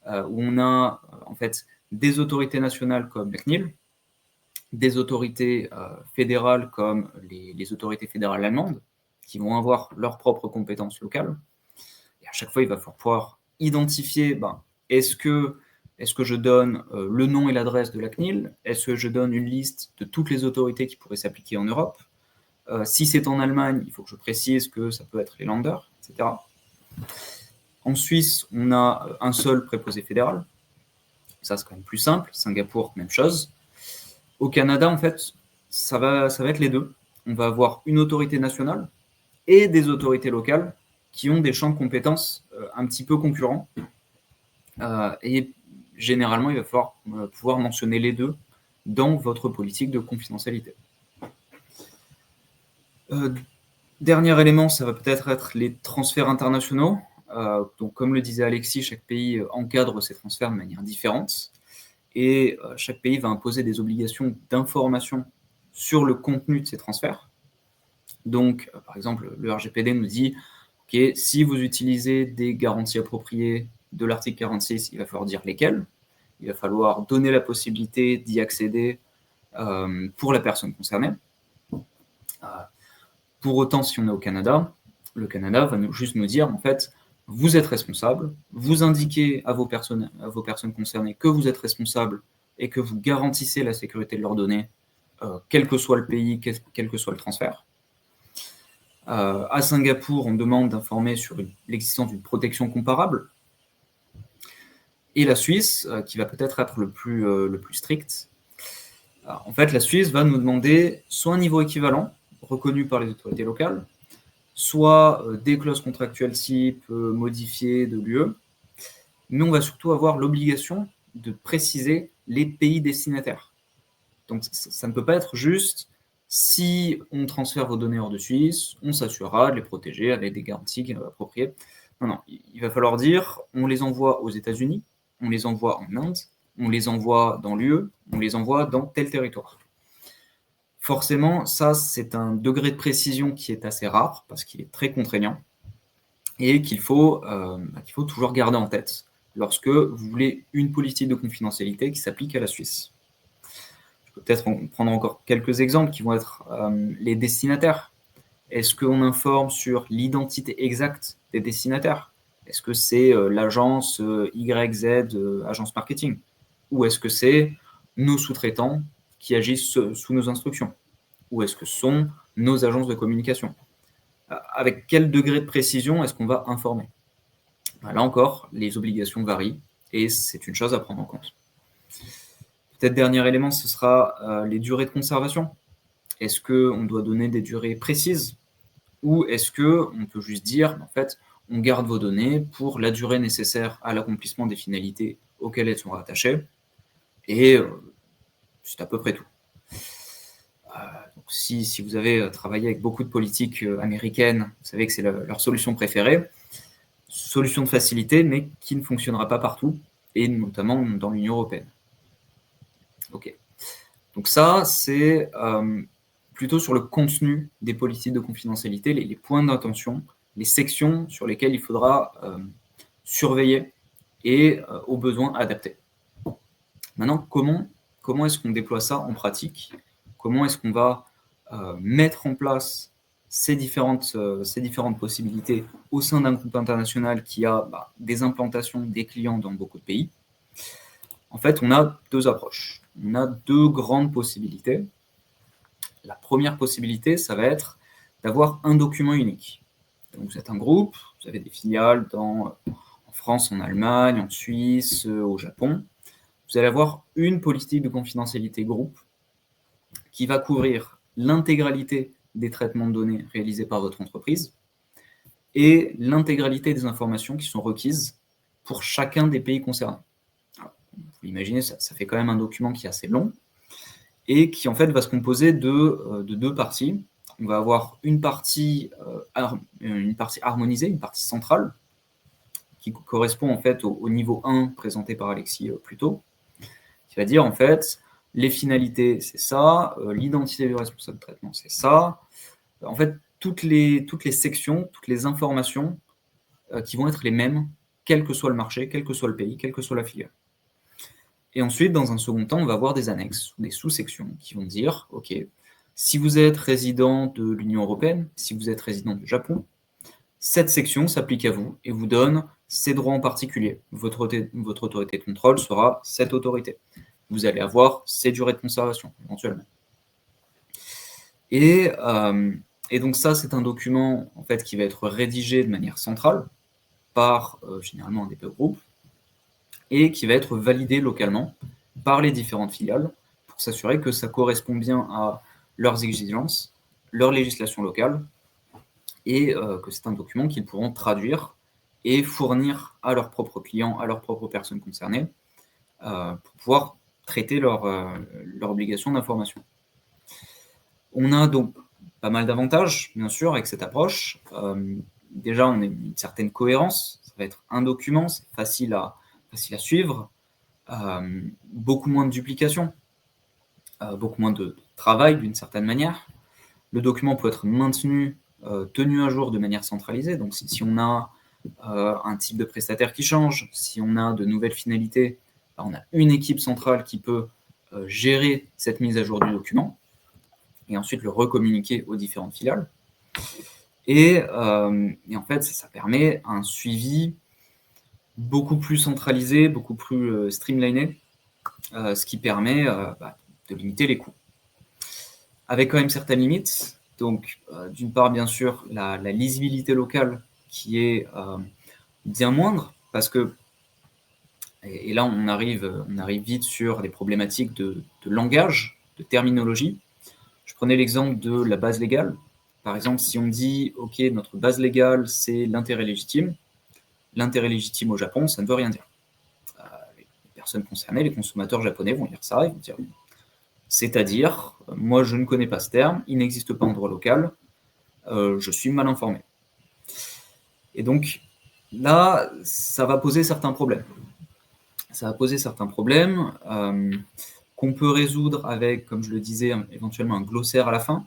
où on a en fait des autorités nationales comme la CNIL, des autorités fédérales comme les autorités fédérales allemandes, qui vont avoir leurs propres compétences locales. Et à chaque fois, il va falloir pouvoir identifier, est-ce que je donne le nom et l'adresse de la CNIL? Est-ce que je donne une liste de toutes les autorités qui pourraient s'appliquer en Europe? Si c'est en Allemagne, il faut que je précise que ça peut être les Länder, etc. En Suisse, on a un seul préposé fédéral. Ça, c'est quand même plus simple. Singapour, même chose. Au Canada, en fait, ça va être les deux. On va avoir une autorité nationale et des autorités locales qui ont des champs de compétences un petit peu concurrents. Et généralement, il va falloir pouvoir mentionner les deux dans votre politique de confidentialité. Dernier élément, ça va peut-être être les transferts internationaux. Donc, comme le disait Alexis, chaque pays encadre ses transferts de manière différente. Et chaque pays va imposer des obligations d'information sur le contenu de ces transferts. Donc, par exemple, le RGPD nous dit, OK, si vous utilisez des garanties appropriées de l'article 46, il va falloir dire lesquelles. Il va falloir donner la possibilité d'y accéder pour la personne concernée. Pour autant, si on est au Canada, le Canada va juste nous dire, en fait, vous êtes responsable, vous indiquez à vos personnes concernées que vous êtes responsable et que vous garantissez la sécurité de leurs données, quel que soit le pays, quel que soit le transfert. À Singapour, on demande d'informer sur l'existence d'une protection comparable. Et la Suisse, qui va peut-être être le plus strict, en fait, la Suisse va nous demander soit un niveau équivalent, reconnu par les autorités locales, soit des clauses contractuelles type modifiées de l'UE, mais on va surtout avoir l'obligation de préciser les pays destinataires. Donc ça ne peut pas être juste si on transfère vos données hors de Suisse, on s'assurera de les protéger avec des garanties appropriées. Non, il va falloir dire on les envoie aux États-Unis, on les envoie en Inde, on les envoie dans l'UE, on les envoie dans tel territoire. Forcément, ça, c'est un degré de précision qui est assez rare parce qu'il est très contraignant et qu'il faut toujours garder en tête lorsque vous voulez une politique de confidentialité qui s'applique à la Suisse. Je peux peut-être prendre encore quelques exemples qui vont être les destinataires. Est-ce qu'on informe sur l'identité exacte des destinataires? Est-ce que c'est l'agence YZ, agence marketing? Ou est-ce que c'est nos sous-traitants qui agissent sous nos instructions? ou est-ce que ce sont nos agences de communication? Avec quel degré de précision est-ce qu'on va informer? Là encore, les obligations varient et c'est une chose à prendre en compte. Peut-être dernier élément, ce sera les durées de conservation. Est-ce qu'on doit donner des durées précises ou est-ce qu'on peut juste dire, en fait, on garde vos données pour la durée nécessaire à l'accomplissement des finalités auxquelles elles sont rattachées et c'est à peu près tout. Donc si vous avez travaillé avec beaucoup de politiques américaines, vous savez que c'est leur solution préférée, solution de facilité, mais qui ne fonctionnera pas partout, et notamment dans l'Union européenne. Ok. Donc ça, c'est plutôt sur le contenu des politiques de confidentialité, les points d'intention, les sections sur lesquelles il faudra surveiller et au besoin adapter. Maintenant, comment est-ce qu'on déploie ça en pratique? Comment est-ce qu'on va mettre en place ces différentes possibilités au sein d'un groupe international qui a des implantations, des clients dans beaucoup de pays? En fait, on a deux approches. On a deux grandes possibilités. La première possibilité, ça va être d'avoir un document unique. Donc, vous êtes un groupe, vous avez des filiales en France, en Allemagne, en Suisse, au Japon. Vous allez avoir une politique de confidentialité groupe qui va couvrir l'intégralité des traitements de données réalisés par votre entreprise et l'intégralité des informations qui sont requises pour chacun des pays concernés. Alors, vous imaginez, ça fait quand même un document qui est assez long et qui en fait va se composer de deux parties. On va avoir une partie harmonisée, une partie centrale, qui correspond en fait au niveau 1 présenté par Alexis plus tôt, qui va dire en fait les finalités, c'est ça, l'identité du responsable de traitement, c'est ça. En fait, toutes les sections, toutes les informations qui vont être les mêmes, quel que soit le marché, quel que soit le pays, quelle que soit la filiale. Et ensuite, dans un second temps, on va avoir des annexes, des sous-sections qui vont dire, OK, si vous êtes résident de l'Union européenne, si vous êtes résident du Japon, cette section s'applique à vous et vous donne ces droits en particulier. Votre autorité de contrôle sera cette autorité. Vous allez avoir ces durées de conservation, éventuellement. Et donc ça, c'est un document en fait, qui va être rédigé de manière centrale par généralement un DPO groupe et qui va être validé localement par les différentes filiales pour s'assurer que ça correspond bien à leurs exigences, leur législation locale et que c'est un document qu'ils pourront traduire et fournir à leurs propres clients, à leurs propres personnes concernées pour pouvoir traiter leur obligation d'information. On a donc pas mal d'avantages, bien sûr, avec cette approche. Déjà, on a une certaine cohérence. Ça va être un document, c'est facile à suivre. Beaucoup moins de duplication, beaucoup moins de travail d'une certaine manière. Le document peut être maintenu, tenu à jour de manière centralisée. Donc, si on a un type de prestataire qui change, si on a de nouvelles finalités, on a une équipe centrale qui peut gérer cette mise à jour du document et ensuite le recommuniquer aux différentes filiales. Et en fait, ça permet un suivi beaucoup plus centralisé, beaucoup plus streamliné, ce qui permet de limiter les coûts. Avec quand même certaines limites. Donc, d'une part, bien sûr, la lisibilité locale qui est bien moindre, parce que, et là on arrive vite sur des problématiques de langage, de terminologie. Je prenais l'exemple de la base légale. Par exemple, si on dit, OK, notre base légale, c'est l'intérêt légitime au Japon, ça ne veut rien dire. Les personnes concernées, les consommateurs japonais vont lire ça et vont dire, c'est-à-dire, moi je ne connais pas ce terme, il n'existe pas en droit local, je suis mal informé. Et donc, là, ça va poser certains problèmes. Ça va poser certains problèmes qu'on peut résoudre avec, comme je le disais, éventuellement un glossaire à la fin,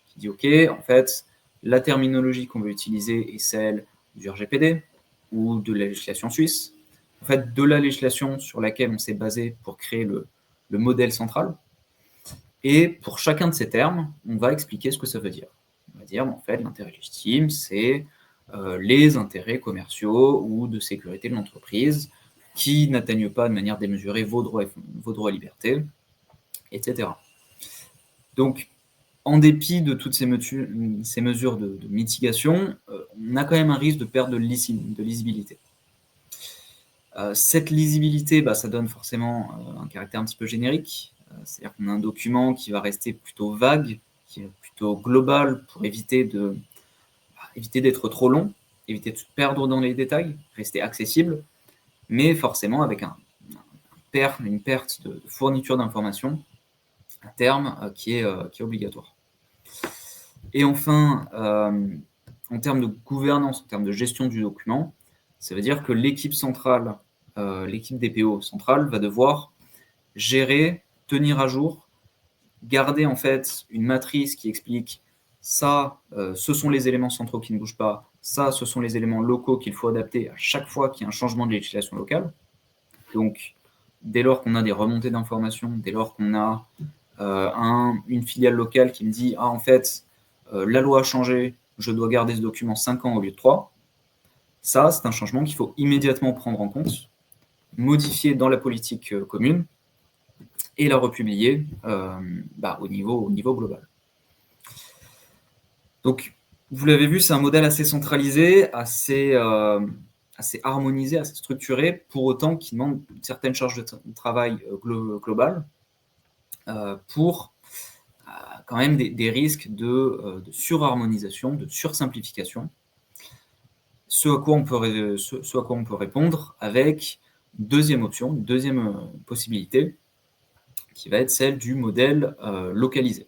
qui dit, OK, en fait, la terminologie qu'on veut utiliser est celle du RGPD ou de la législation suisse, en fait, de la législation sur laquelle on s'est basé pour créer le modèle central. Et pour chacun de ces termes, on va expliquer ce que ça veut dire. On va dire, en fait, l'intérêt légitime, c'est les intérêts commerciaux ou de sécurité de l'entreprise qui n'atteignent pas de manière démesurée vos droits et libertés, etc. Donc, En dépit de toutes ces mesures de mitigation, on a quand même un risque de perte de lisibilité. Cette lisibilité, ça donne forcément un caractère un petit peu générique. C'est-à-dire qu'on a un document qui va rester plutôt vague, qui est plutôt global pour éviter d'être trop long, éviter de se perdre dans les détails, rester accessible, mais forcément avec une perte de fourniture d'informations à terme qui est obligatoire. Et enfin, en termes de gouvernance, en termes de gestion du document, ça veut dire que l'équipe centrale, l'équipe DPO centrale va devoir gérer, tenir à jour, garder en fait une matrice qui explique ça, ce sont les éléments centraux qui ne bougent pas, ça, ce sont les éléments locaux qu'il faut adapter à chaque fois qu'il y a un changement de législation locale. Donc, dès lors qu'on a des remontées d'informations, dès lors qu'on a une filiale locale qui me dit « Ah, en fait, la loi a changé, je dois garder ce document 5 ans au lieu de 3 », ça, c'est un changement qu'il faut immédiatement prendre en compte, modifier dans la politique commune et la republier au niveau global. Donc, vous l'avez vu, c'est un modèle assez centralisé, assez harmonisé, assez structuré, pour autant qui demande une certaine charge de travail globale pour quand même des risques de surharmonisation, de sursimplification. Ce à quoi on peut répondre avec une deuxième option, une deuxième possibilité, qui va être celle du modèle localisé.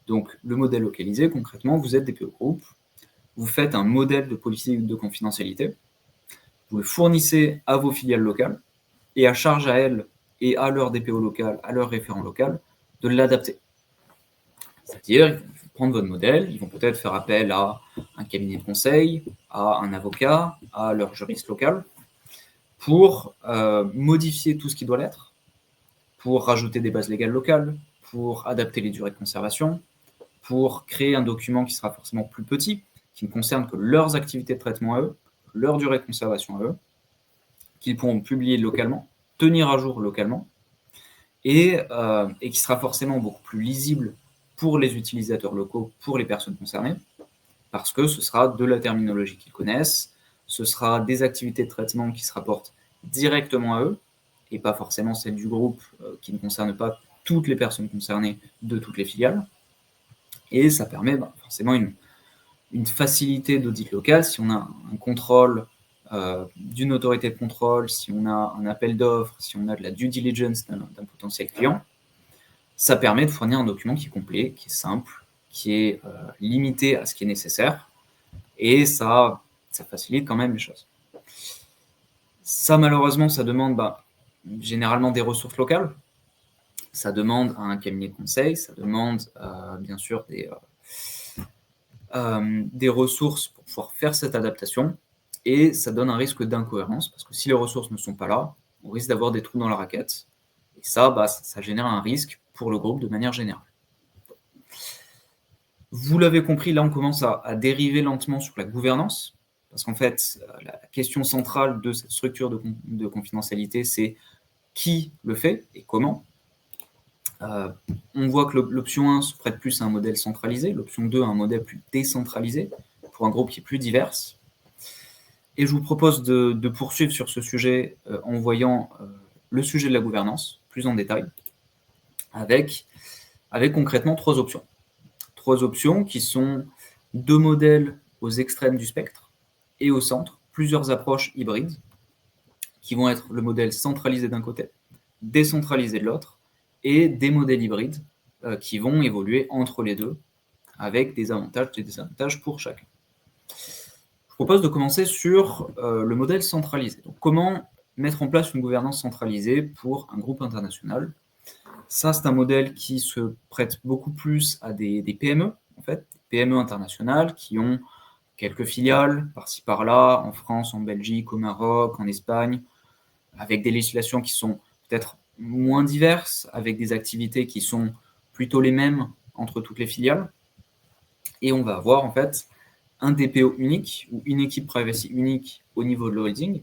Donc, le modèle localisé, concrètement, vous êtes DPO Group, vous faites un modèle de politique de confidentialité, vous le fournissez à vos filiales locales, et à charge à elles et à leur DPO local, à leur référent local, de l'adapter. C'est-à-dire, ils vont prendre votre modèle, ils vont peut-être faire appel à un cabinet de conseil, à un avocat, à leur juriste local, pour modifier tout ce qui doit l'être, pour rajouter des bases légales locales, pour adapter les durées de conservation, pour créer un document qui sera forcément plus petit, qui ne concerne que leurs activités de traitement à eux, leur durée de conservation à eux, qu'ils pourront publier localement, tenir à jour localement, et qui sera forcément beaucoup plus lisible pour les utilisateurs locaux, pour les personnes concernées, parce que ce sera de la terminologie qu'ils connaissent, ce sera des activités de traitement qui se rapportent directement à eux, et pas forcément celles du groupe qui ne concernent pas toutes les personnes concernées de toutes les filiales. Et ça permet forcément une facilité d'audit local. Si on a un contrôle d'une autorité de contrôle, si on a un appel d'offres, si on a de la due diligence d'un potentiel client, ça permet de fournir un document qui est complet, qui est simple, qui est limité à ce qui est nécessaire, et ça facilite quand même les choses. Ça, malheureusement, ça demande généralement des ressources locales, ça demande un cabinet de conseil, ça demande bien sûr des ressources pour pouvoir faire cette adaptation, et ça donne un risque d'incohérence, parce que si les ressources ne sont pas là, on risque d'avoir des trous dans la raquette, et ça génère un risque pour le groupe de manière générale. Vous l'avez compris, là on commence à dériver lentement sur la gouvernance, parce qu'en fait, la question centrale de cette structure de confidentialité, c'est qui le fait et comment. On voit que l'option 1 se prête plus à un modèle centralisé, l'option 2 à un modèle plus décentralisé, pour un groupe qui est plus divers. Et je vous propose de poursuivre sur ce sujet en voyant le sujet de la gouvernance plus en détail, avec concrètement trois options. Trois options qui sont deux modèles aux extrêmes du spectre et au centre, plusieurs approches hybrides, qui vont être le modèle centralisé d'un côté, décentralisé de l'autre, et des modèles hybrides qui vont évoluer entre les deux, avec des avantages et des désavantages pour chacun. Je propose de commencer sur le modèle centralisé. Donc, comment mettre en place une gouvernance centralisée pour un groupe international? Ça, c'est un modèle qui se prête beaucoup plus à des PME, en fait, PME internationales qui ont quelques filiales par-ci par-là, en France, en Belgique, au Maroc, en Espagne, avec des législations qui sont peut-être moins diverses, avec des activités qui sont plutôt les mêmes entre toutes les filiales. Et on va avoir en fait un DPO unique ou une équipe privacy unique au niveau de l'holding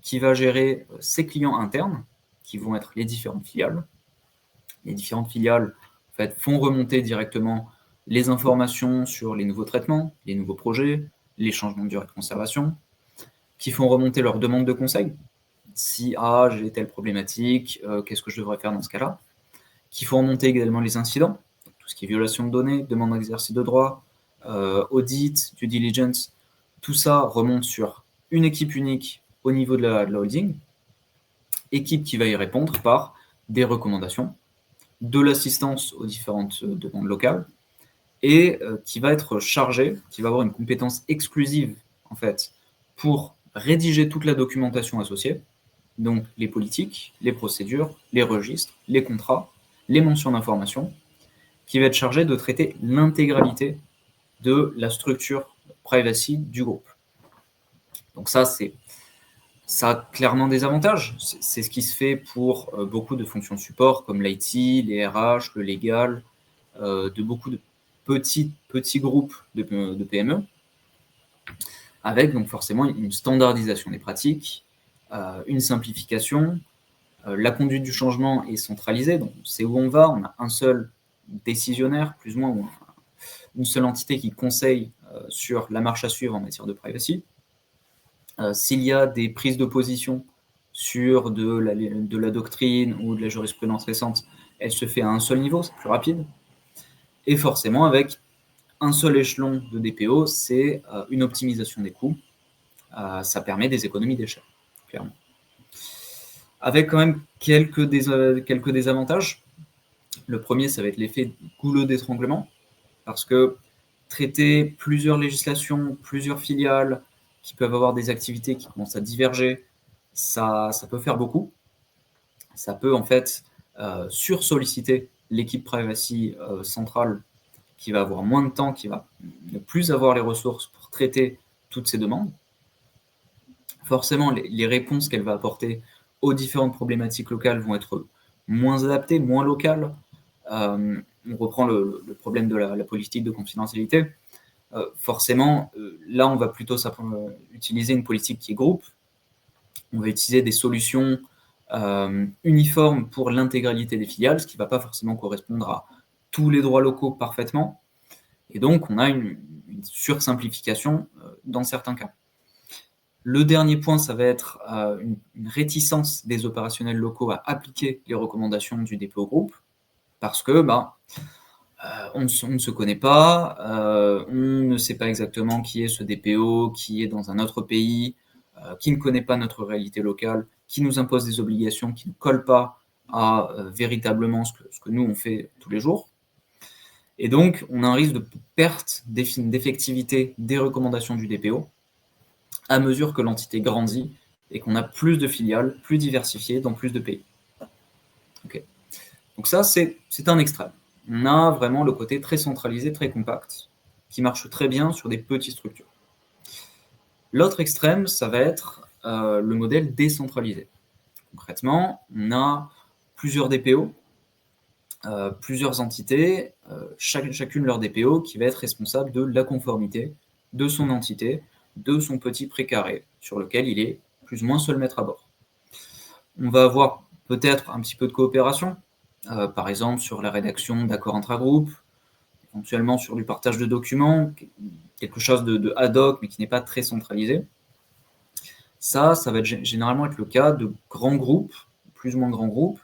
qui va gérer ses clients internes, qui vont être les différentes filiales. Les différentes filiales, en fait, font remonter directement les informations sur les nouveaux traitements, les nouveaux projets, les changements de durée de conservation, qui font remonter leurs demandes de conseil. Si j'ai telle problématique, qu'est-ce que je devrais faire dans ce cas-là, qui font remonter également les incidents, tout ce qui est violation de données, demande d'exercice de droit, audit, due diligence, tout ça remonte sur une équipe unique au niveau de la holding, équipe qui va y répondre par des recommandations, de l'assistance aux différentes demandes locales, et qui va être chargée, qui va avoir une compétence exclusive en fait pour rédiger toute la documentation associée, donc les politiques, les procédures, les registres, les contrats, les mentions d'information, qui va être chargée de traiter l'intégralité de la structure privacy du groupe. Donc ça a clairement des avantages. C'est ce qui se fait pour beaucoup de fonctions de support comme l'IT, les RH, le légal, de beaucoup de petits groupes de PME, avec donc forcément une standardisation des pratiques, une simplification. La conduite du changement est centralisée, donc on sait où on va, on a un seul décisionnaire, plus ou moins, ou une seule entité qui conseille sur la marche à suivre en matière de privacy. S'il y a des prises de position sur de la doctrine ou de la jurisprudence récente, elle se fait à un seul niveau, c'est plus rapide. Et forcément, avec un seul échelon de DPO, c'est une optimisation des coûts. Ça permet des économies d'échelle, clairement. Avec quand même quelques désavantages. Le premier, ça va être l'effet goulot d'étranglement, parce que traiter plusieurs législations, plusieurs filiales, qui peuvent avoir des activités qui commencent à diverger, ça peut faire beaucoup. Ça peut en fait sursolliciter l'équipe privacy centrale qui va avoir moins de temps, qui va ne plus avoir les ressources pour traiter toutes ces demandes. Forcément, les réponses qu'elle va apporter aux différentes problématiques locales vont être moins adaptées, moins locales. On reprend le problème de la politique de confidentialité. Forcément, là, on va plutôt utiliser une politique qui est groupe. On va utiliser des solutions uniformes pour l'intégralité des filiales, ce qui ne va pas forcément correspondre à tous les droits locaux parfaitement. Et donc, on a une sursimplification dans certains cas. Le dernier point, ça va être une réticence des opérationnels locaux à appliquer les recommandations du DPO groupe, parce que on ne se connaît pas, on ne sait pas exactement qui est ce DPO, qui est dans un autre pays, qui ne connaît pas notre réalité locale, qui nous impose des obligations qui ne collent pas à véritablement ce que nous on fait tous les jours. Et donc, on a un risque de perte d'effectivité des recommandations du DPO à mesure que l'entité grandit et qu'on a plus de filiales, plus diversifiées dans plus de pays. Okay. Donc ça, c'est un extrême. On a vraiment le côté très centralisé, très compact, qui marche très bien sur des petites structures. L'autre extrême, ça va être le modèle décentralisé. Concrètement, on a plusieurs DPO, plusieurs entités, chacune leur DPO qui va être responsable de la conformité de son entité, de son petit précaré, sur lequel il est plus ou moins seul maître à bord. On va avoir peut-être un petit peu de coopération, par exemple sur la rédaction d'accords intragroupes, éventuellement sur du partage de documents, quelque chose de ad hoc, mais qui n'est pas très centralisé. Ça va généralement être le cas de grands groupes, plus ou moins grands groupes,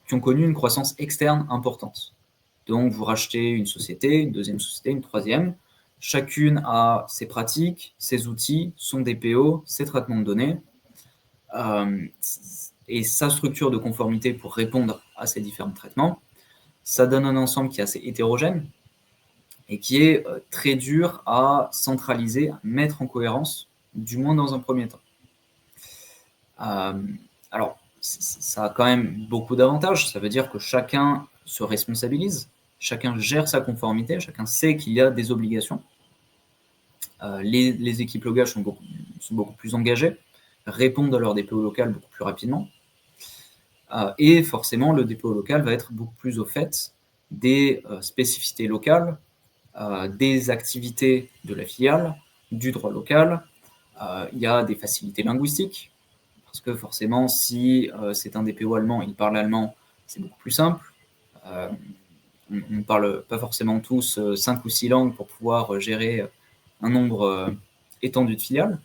qui ont connu une croissance externe importante. Donc, vous rachetez une société, une deuxième société, une troisième. Chacune a ses pratiques, ses outils, son DPO, ses traitements de données, et sa structure de conformité pour répondre à ces différents traitements. Ça donne un ensemble qui est assez hétérogène et qui est très dur à centraliser, à mettre en cohérence, du moins dans un premier temps. Alors, ça a quand même beaucoup d'avantages. Ça veut dire que chacun se responsabilise, chacun gère sa conformité, chacun sait qu'il y a des obligations. Les équipes logage sont beaucoup plus engagées, répondent à leur DPO local beaucoup plus rapidement. Et forcément, le DPO local va être beaucoup plus au fait des spécificités locales, des activités de la filiale, du droit local. Il y a des facilités linguistiques, parce que forcément, si c'est un DPO allemand, il parle allemand, c'est beaucoup plus simple. on ne parle pas forcément tous 5 ou 6 langues pour pouvoir gérer un nombre étendu de filiales.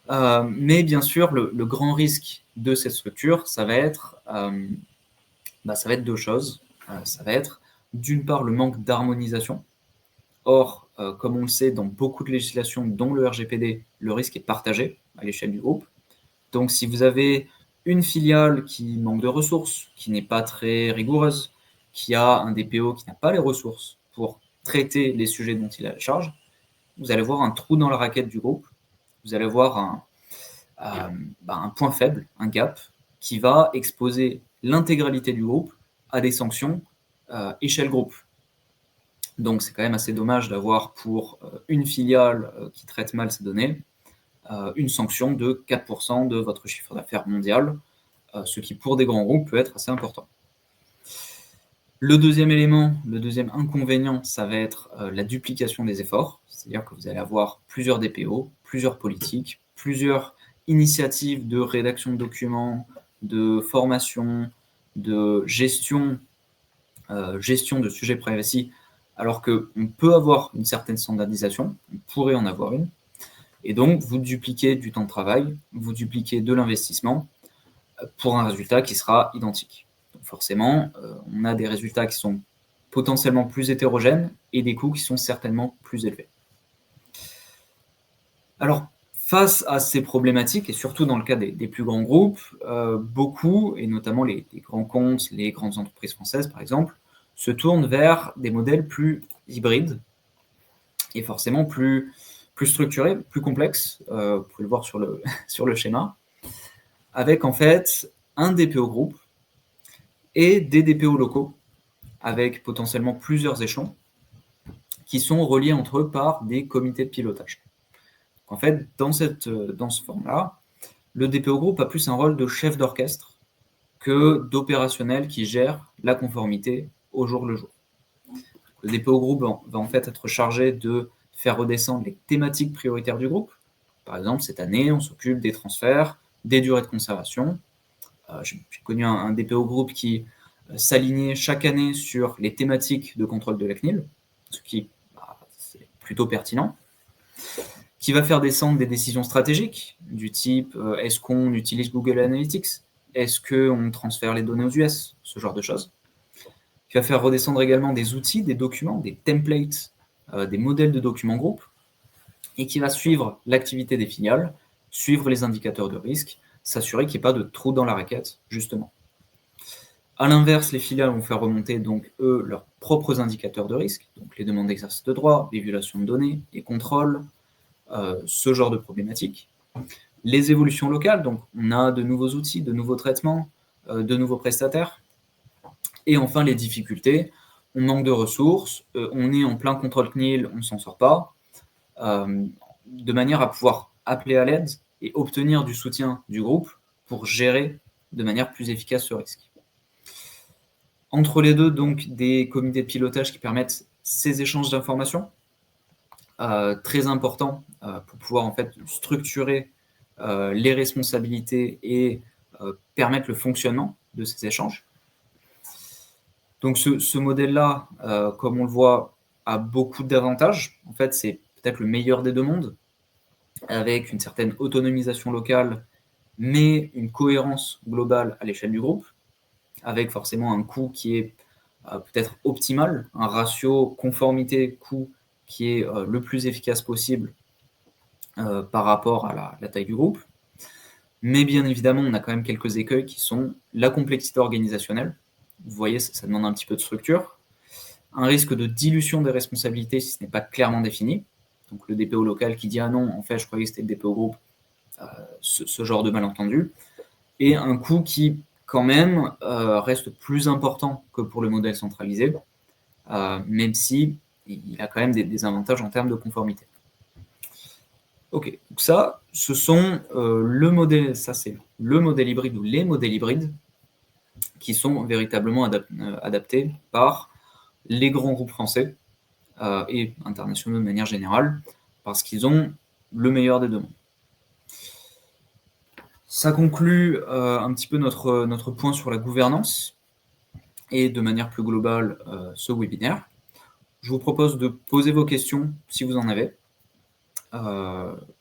Mais bien sûr, le grand risque de cette structure, ça va être deux choses. Ça va être d'une part le manque d'harmonisation. Or, comme on le sait, dans beaucoup de législations, dont le RGPD, le risque est partagé à l'échelle du groupe. Donc, si vous avez une filiale qui manque de ressources, qui n'est pas très rigoureuse, qui a un DPO qui n'a pas les ressources pour traiter les sujets dont il a la charge, vous allez voir un trou dans la raquette du groupe, vous allez voir un point faible, un gap, qui va exposer l'intégralité du groupe à des sanctions échelle groupe. Donc c'est quand même assez dommage d'avoir pour une filiale qui traite mal ces données, une sanction de 4% de votre chiffre d'affaires mondial, ce qui pour des grands groupes peut être assez important. Le deuxième élément, le deuxième inconvénient, ça va être la duplication des efforts, c'est-à-dire que vous allez avoir plusieurs DPO, plusieurs politiques, plusieurs initiatives de rédaction de documents, de formation, de gestion de sujets privacy, alors qu'on peut avoir une certaine standardisation, on pourrait en avoir une, et donc vous dupliquez du temps de travail, vous dupliquez de l'investissement pour un résultat qui sera identique. Donc forcément, on a des résultats qui sont potentiellement plus hétérogènes et des coûts qui sont certainement plus élevés. Alors, face à ces problématiques, et surtout dans le cas des plus grands groupes, beaucoup, et notamment les grands comptes, les grandes entreprises françaises par exemple, se tournent vers des modèles plus hybrides et forcément plus structurés, plus complexes, vous pouvez le voir sur le schéma, avec en fait un DPO groupe et des DPO locaux, avec potentiellement plusieurs échelons, qui sont reliés entre eux par des comités de pilotage. En fait, dans ce format-là, le DPO groupe a plus un rôle de chef d'orchestre que d'opérationnel qui gère la conformité au jour le jour. Le DPO groupe va en fait être chargé de faire redescendre les thématiques prioritaires du groupe. Par exemple, cette année, on s'occupe des transferts, des durées de conservation. J'ai connu un DPO groupe qui s'alignait chaque année sur les thématiques de contrôle de la CNIL, ce qui c'est plutôt pertinent, qui va faire descendre des décisions stratégiques du type est-ce qu'on utilise Google Analytics, est-ce qu'on transfère les données aux US, ce genre de choses, qui va faire redescendre également des outils, des documents, des templates, des modèles de documents groupes, et qui va suivre l'activité des filiales, suivre les indicateurs de risque, s'assurer qu'il n'y ait pas de trou dans la raquette, justement. A l'inverse, les filiales vont faire remonter donc, eux, leurs propres indicateurs de risque, donc les demandes d'exercice de droit, les violations de données, les contrôles, ce genre de problématiques. Les évolutions locales, donc on a de nouveaux outils, de nouveaux traitements, de nouveaux prestataires. Et enfin, les difficultés, on manque de ressources, on est en plein contrôle CNIL, on ne s'en sort pas, de manière à pouvoir appeler à l'aide et obtenir du soutien du groupe pour gérer de manière plus efficace ce risque. Entre les deux, donc, des comités de pilotage qui permettent ces échanges d'informations, très importants pour pouvoir en fait structurer les responsabilités et permettre le fonctionnement de ces échanges. Donc ce modèle-là, comme on le voit, a beaucoup d'avantages. En fait, c'est peut-être le meilleur des deux mondes, avec une certaine autonomisation locale, mais une cohérence globale à l'échelle du groupe, avec forcément un coût qui est peut-être optimal, un ratio conformité-coût qui est le plus efficace possible par rapport à la taille du groupe. Mais bien évidemment, on a quand même quelques écueils qui sont la complexité organisationnelle. Vous voyez, ça demande un petit peu de structure. Un risque de dilution des responsabilités si ce n'est pas clairement défini. Donc le DPO local qui dit « Ah non, en fait, je croyais que c'était le DPO groupe », ce genre de malentendu. Et un coût qui, quand même, reste plus important que pour le modèle centralisé, même si il a quand même des avantages en termes de conformité. Ok, donc ça, ce sont c'est le modèle hybride ou les modèles hybrides qui sont véritablement adaptés par les grands groupes français et internationaux de manière générale, parce qu'ils ont le meilleur des deux mondes. Ça conclut un petit peu notre point sur la gouvernance. et de manière plus globale ce webinaire. Je vous propose de poser vos questions si vous en avez,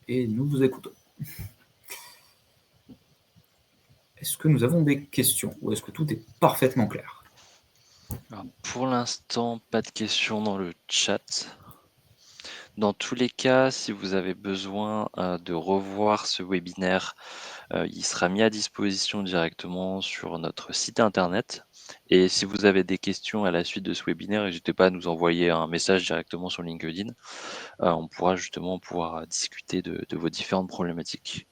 et nous vous écoutons. Est-ce que nous avons des questions ou est-ce que tout est parfaitement clair? Alors, pour l'instant, pas de questions dans le chat. Dans tous les cas, si vous avez besoin de revoir ce webinaire, il sera mis à disposition directement sur notre site internet. Et si vous avez des questions à la suite de ce webinaire, n'hésitez pas à nous envoyer un message directement sur LinkedIn. On pourra justement discuter de vos différentes problématiques.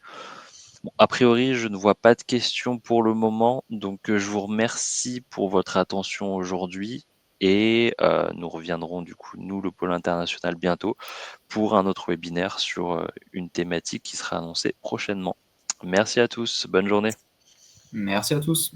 Bon, a priori, je ne vois pas de questions pour le moment, donc je vous remercie pour votre attention aujourd'hui et nous reviendrons du coup, nous, le pôle international, bientôt pour un autre webinaire sur une thématique qui sera annoncée prochainement. Merci à tous, bonne journée. Merci à tous.